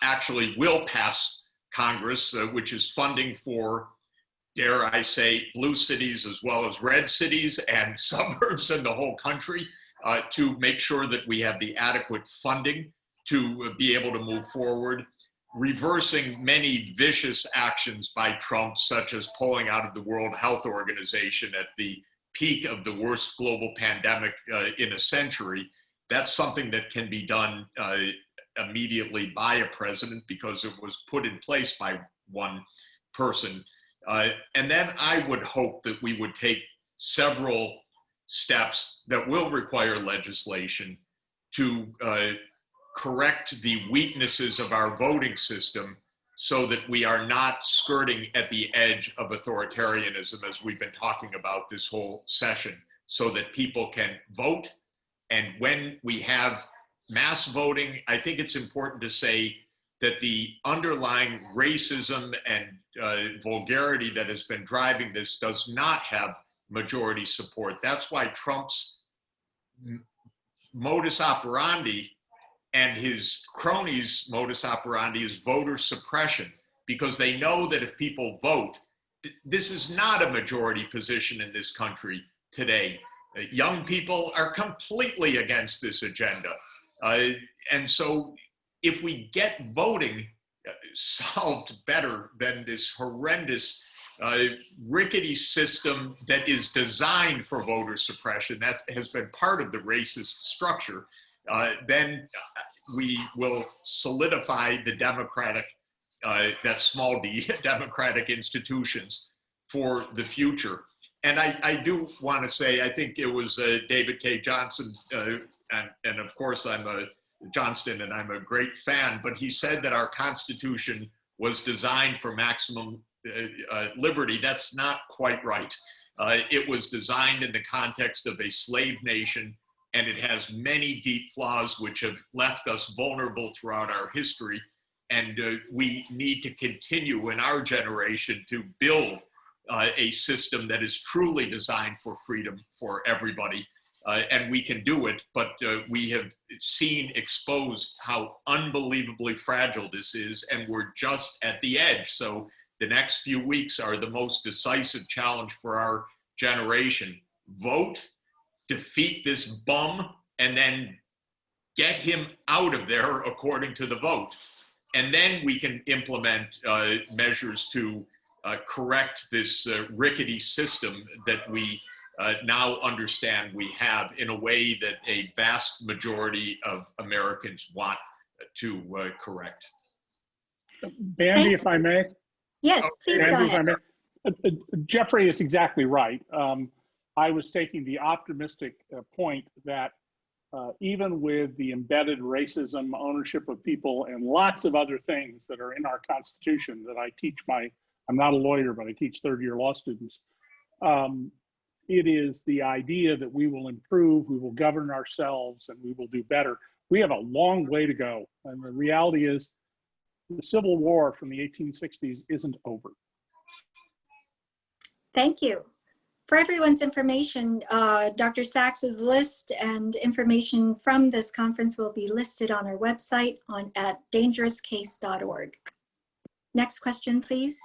actually will pass Congress, which is funding for, dare I say, blue cities as well as red cities and suburbs in the whole country, to make sure that we have the adequate funding to be able to move forward. Reversing many vicious actions by Trump, such as pulling out of the World Health Organization at the peak of the worst global pandemic in a century. That's something that can be done immediately by a president because it was put in place by one person. And then I would hope that we would take several steps that will require legislation to correct the weaknesses of our voting system so that we are not skirting at the edge of authoritarianism, as we've been talking about this whole session, so that people can vote. And when we have mass voting, I think it's important to say that the underlying racism and vulgarity that has been driving this does not have majority support. That's why Trump's modus operandi and his cronies' modus operandi is voter suppression, because they know that if people vote, this is not a majority position in this country today. Young people are completely against this agenda. And so if we get voting solved better than this horrendous rickety system that is designed for voter suppression, that has been part of the racist structure, then we will solidify the democratic, that small d, democratic institutions for the future. And I do want to say, I think it was David K. Johnson, and of course I'm a Johnston and I'm a great fan, but he said that our Constitution was designed for maximum liberty. That's not quite right. It was designed in the context of a slave nation, and it has many deep flaws which have left us vulnerable throughout our history. And we need to continue in our generation to build a system that is truly designed for freedom for everybody. And we can do it, but we have seen exposed how unbelievably fragile this is, and we're just at the edge. So the next few weeks are the most decisive challenge for our generation. Vote, defeat this bum, and then get him out of there according to the vote. And then we can implement measures to correct this rickety system that we now understand we have in a way that a vast majority of Americans want to correct. Bandy, if I may. Yes, please go Bandy, if I ahead. may. Jeffrey is exactly right. I was taking the optimistic point that even with the embedded racism, ownership of people, and lots of other things that are in our Constitution that I teach I'm not a lawyer, but I teach third-year law students. It is the idea that we will improve, we will govern ourselves, and we will do better. We have a long way to go. And the reality is the Civil War from the 1860s isn't over. Thank you. For everyone's information, Dr. Sacks's list and information from this conference will be listed on our website at dangerouscase.org. Next question, please.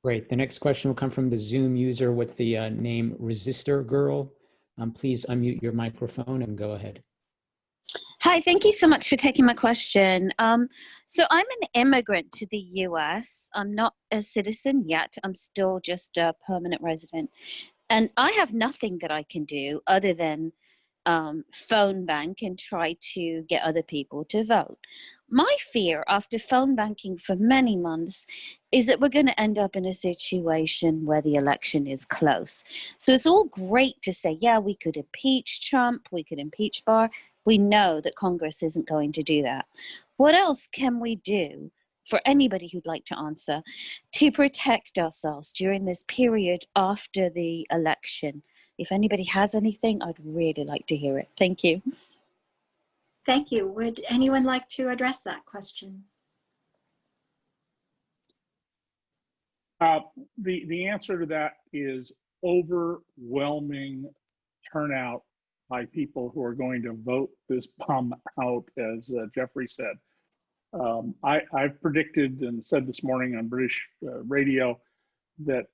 Great. The next question will come from the Zoom user with the name Resistor Girl. Please unmute your microphone and go ahead. Hi, thank you so much for taking my question. So I'm an immigrant to the US. I'm not a citizen yet. I'm still just a permanent resident. And I have nothing that I can do other than phone bank and try to get other people to vote. My fear after phone banking for many months is that we're going to end up in a situation where the election is close. So it's all great to say, yeah, we could impeach Trump, we could impeach Barr. We know that Congress isn't going to do that. What else can we do, for anybody who'd like to answer, to protect ourselves during this period after the election? If anybody has anything, I'd really like to hear it. Thank you. Thank you. Would anyone like to address that question? The answer to that is overwhelming turnout by people who are going to vote this bum out, as Jeffrey said. I've predicted and said this morning on British radio that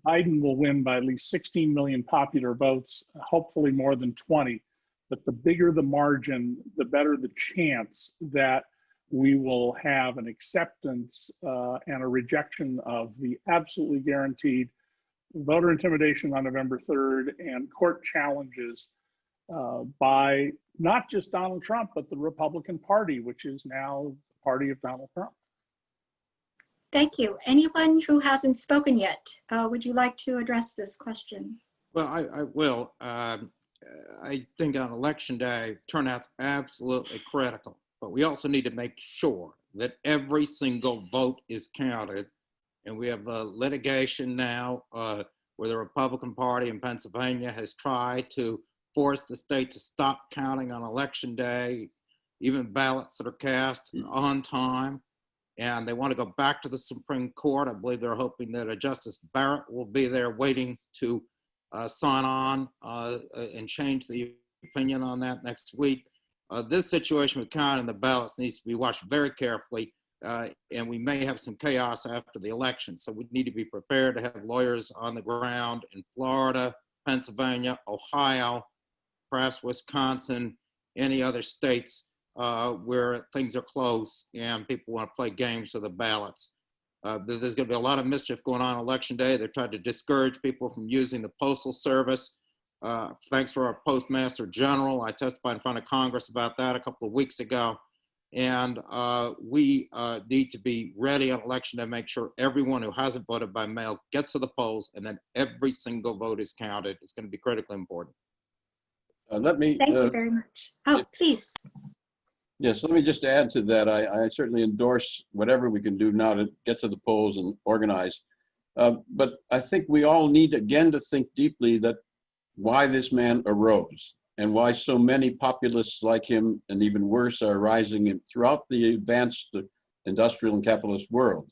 Biden will win by at least 16 million popular votes, hopefully more than 20. But the bigger the margin, the better the chance that we will have an acceptance and a rejection of the absolutely guaranteed voter intimidation on November 3rd and court challenges by not just Donald Trump, but the Republican Party, which is now the party of Donald Trump. Thank you. Anyone who hasn't spoken yet, would you like to address this question? Well, I will. I think on election day, turnout's absolutely critical, but we also need to make sure that every single vote is counted. And we have litigation now where the Republican Party in Pennsylvania has tried to force the state to stop counting on election day, even ballots that are cast on time. And they want to go back to the Supreme Court. I believe they're hoping that Justice Barrett will be there waiting to sign on and change the opinion on that next week. This situation with counting the ballots needs to be watched very carefully, and we may have some chaos after the election. So we need to be prepared to have lawyers on the ground in Florida, Pennsylvania, Ohio, perhaps Wisconsin, any other states where things are close and people want to play games with the ballots. There's going to be a lot of mischief going on election day. They're trying to discourage people from using the Postal Service. Thanks for our Postmaster General. I testified in front of Congress about that a couple of weeks ago. And we need to be ready on election day to make sure everyone who hasn't voted by mail gets to the polls and then every single vote is counted. It's going to be critically important. Thank you very much. Oh, please. Yes, let me just add to that. I certainly endorse whatever we can do now to get to the polls and organize. But I think we all need again to think deeply that why this man arose and why so many populists like him and even worse are rising throughout the advanced industrial and capitalist world.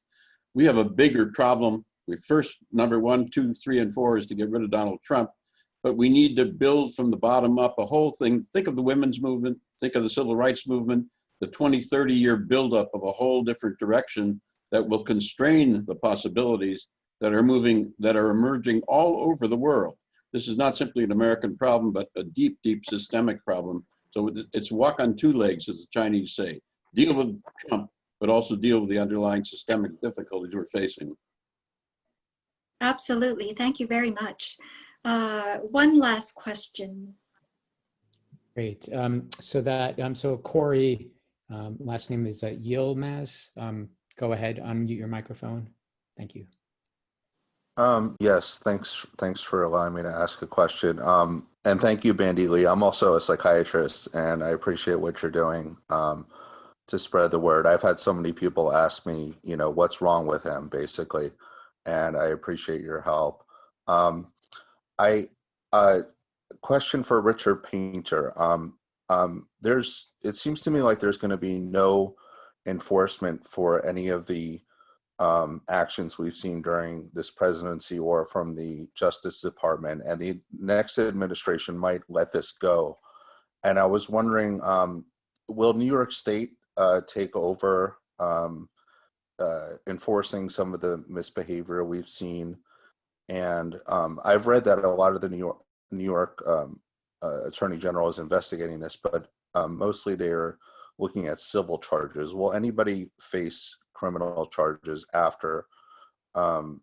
We have a bigger problem. We first, number 1, 2, 3, and 4 is to get rid of Donald Trump. But we need to build from the bottom up a whole thing. Think of the women's movement, think of the civil rights movement, the 20, 30-year buildup of a whole different direction that will constrain the possibilities that are emerging all over the world. This is not simply an American problem, but a deep, deep systemic problem. So it's walk on two legs, as the Chinese say. Deal with Trump, but also deal with the underlying systemic difficulties we're facing. Absolutely. Thank you very much. One last question. Great. So Corey, last name is Yilmaz. Go ahead, unmute your microphone. Thank you. Yes, thanks for allowing me to ask a question. And thank you, Bandy Lee. I'm also a psychiatrist, and I appreciate what you're doing to spread the word. I've had so many people ask me, what's wrong with him, basically, and I appreciate your help. Question for Richard Painter. It seems to me like there's going to be no enforcement for any of the actions we've seen during this presidency or from the Justice Department, and the next administration might let this go. And I was wondering, will New York State take over enforcing some of the misbehavior we've seen? And I've read that a lot of the New York Attorney General is investigating this, but mostly they're looking at civil charges. Will anybody face criminal charges after the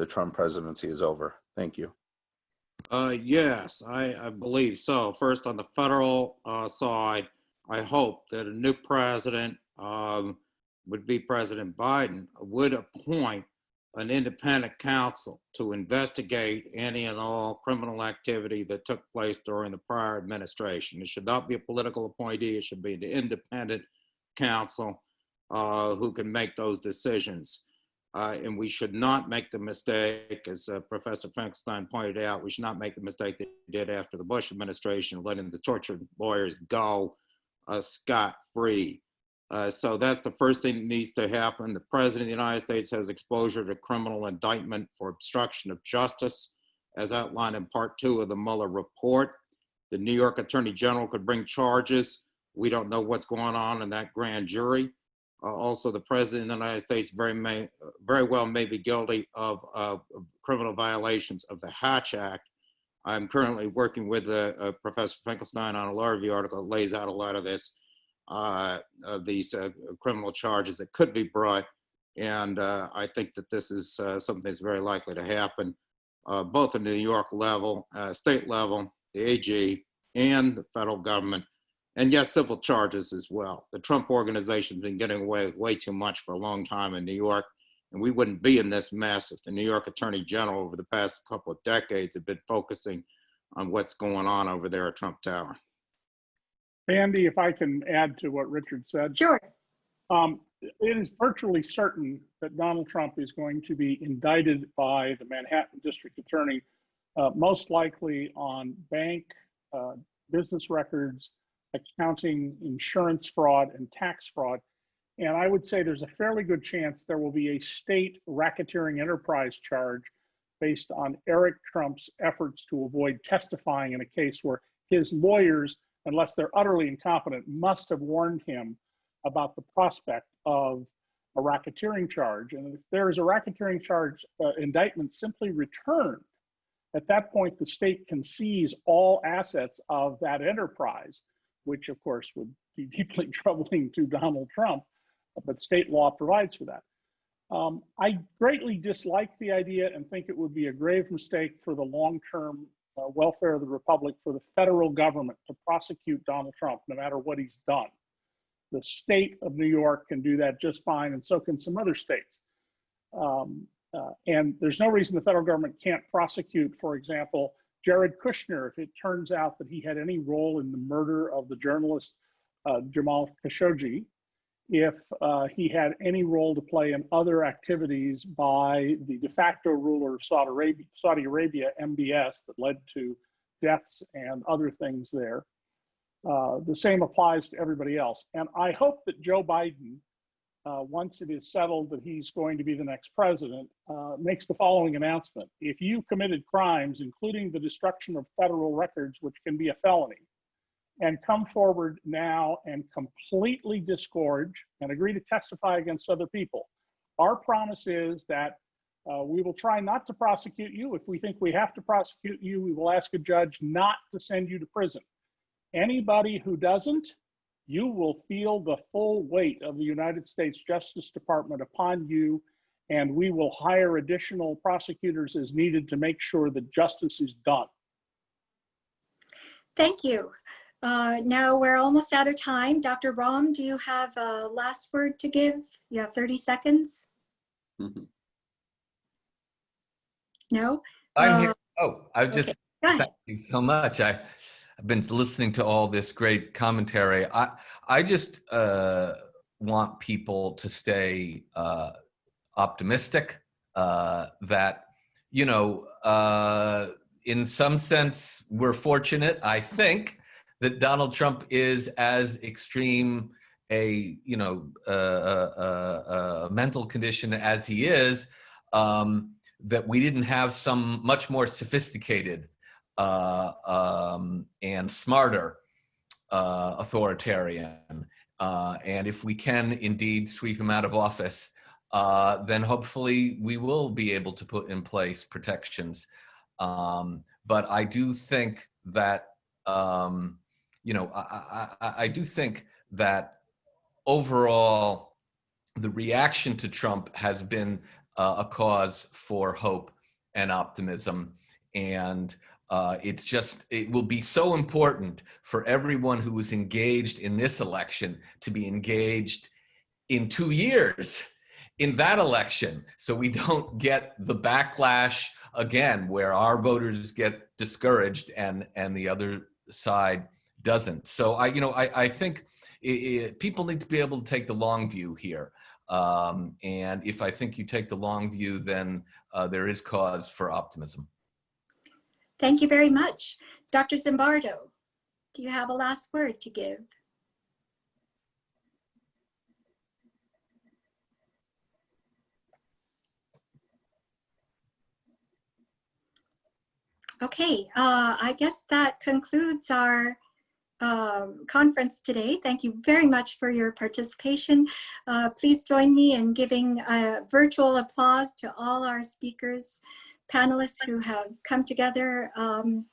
Trump presidency is over? Thank you. Yes, I believe so. First, on the federal side, I hope that a new president, would be President Biden, would appoint an independent counsel to investigate any and all criminal activity that took place during the prior administration. It should not be a political appointee. It should be an independent counsel who can make those decisions. And we should not make the mistake, as Professor Finkelstein pointed out, we should not make the mistake that we did after the Bush administration, letting the tortured lawyers go scot-free. So that's the first thing that needs to happen. The President of the United States has exposure to criminal indictment for obstruction of justice, as outlined in Part 2 of the Mueller report. The New York Attorney General could bring charges. We don't know what's going on in that grand jury. Also, the President of the United States very well may be guilty of criminal violations of the Hatch Act. I'm currently working with Professor Finkelstein on a law review article that lays out a lot of this, these criminal charges that could be brought. And I think that this is something that's very likely to happen, both at the New York level, state level, the AG, and the federal government. And yes, civil charges as well. The Trump organization has been getting away with way too much for a long time in New York, and we wouldn't be in this mess if the New York Attorney General over the past couple of decades had been focusing on what's going on over there at Trump Tower. Bandy, if I can add to what Richard said. Sure. It is virtually certain that Donald Trump is going to be indicted by the Manhattan District Attorney, most likely on bank, business records, accounting, insurance fraud, and tax fraud. And I would say there's a fairly good chance there will be a state racketeering enterprise charge based on Eric Trump's efforts to avoid testifying in a case where his lawyers, unless they're utterly incompetent, must have warned him about the prospect of a racketeering charge. And if there is a racketeering charge indictment simply returned, at that point, the state can seize all assets of that enterprise, which of course would be deeply troubling to Donald Trump, but state law provides for that. I greatly dislike the idea and think it would be a grave mistake for the long-term welfare of the republic for the federal government to prosecute Donald Trump, no matter what he's done. The state of New York can do that just fine, and so can some other states. And there's no reason the federal government can't prosecute, for example, Jared Kushner, if it turns out that he had any role in the murder of the journalist Jamal Khashoggi, if he had any role to play in other activities by the de facto ruler of Saudi Arabia, MBS, that led to deaths and other things there. The same applies to everybody else. And I hope that Joe Biden, once it is settled that he's going to be the next president, makes the following announcement. If you committed crimes, including the destruction of federal records, which can be a felony, and come forward now and completely disgorge and agree to testify against other people, our promise is that we will try not to prosecute you. If we think we have to prosecute you, we will ask a judge not to send you to prison. Anybody who doesn't, you will feel the full weight of the United States Justice Department upon you, and we will hire additional prosecutors as needed to make sure that justice is done. Thank you. Now we're almost out of time. Dr. Rahm, do you have a last word to give? You have 30 seconds. No? I'm here. I've okay. just, Go ahead. thank you so much. I've been listening to all this great commentary. I just want people to stay optimistic, that, you know, in some sense, we're fortunate, I think, that Donald Trump is as extreme a, you know, mental condition as he is, that we didn't have some much more sophisticated and smarter authoritarian. And if we can indeed sweep him out of office, then hopefully we will be able to put in place protections. But I do think that, you know, I do think that overall, the reaction to Trump has been a cause for hope and optimism. And it will be so important for everyone who is engaged in this election to be engaged in 2 years in that election, so we don't get the backlash again where our voters get discouraged and the other side doesn't. So I think people need to be able to take the long view here. And if I think you take the long view, then there is cause for optimism. Thank you very much. Dr. Zimbardo, do you have a last word to give? Okay, I guess that concludes our conference today. Thank you very much for your participation. Please join me in giving a virtual applause to all our speakers, panelists who have come together on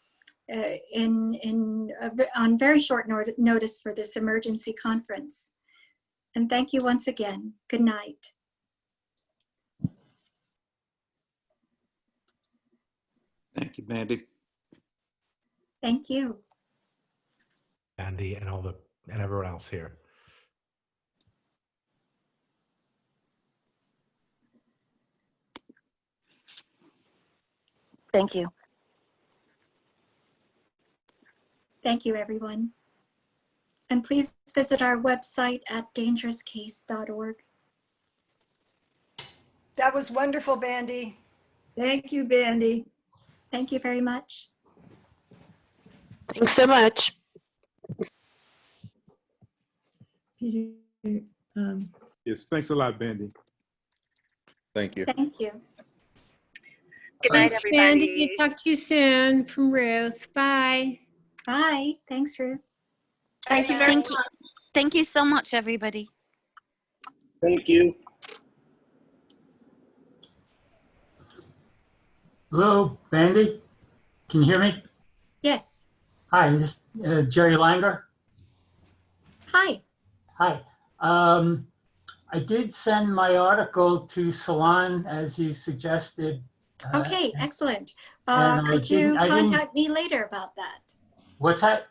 very short notice for this emergency conference. And thank you once again. Good night. Thank you, Bandy. Thank you. Andy and and everyone else here. Thank you. Thank you, everyone. And please visit our website at dangerouscase.org. That was wonderful, Bandy. Thank you, Bandy. Thank you very much. Thanks so much. Yes, thanks a lot, Bandy. Thank you. Thank you. Good night, everybody. Bandy, talk to you soon from Ruth. Bye. Bye. Thanks, Ruth. Thank you very much. Thank you so much, everybody. Thank you. Hello, Bandy. Can you hear me? Yes. Hi, this is Jerry Langer. Hi. Hi. I did send my article to Salon as you suggested. Okay, excellent. and Could you contact me later about that? What's that?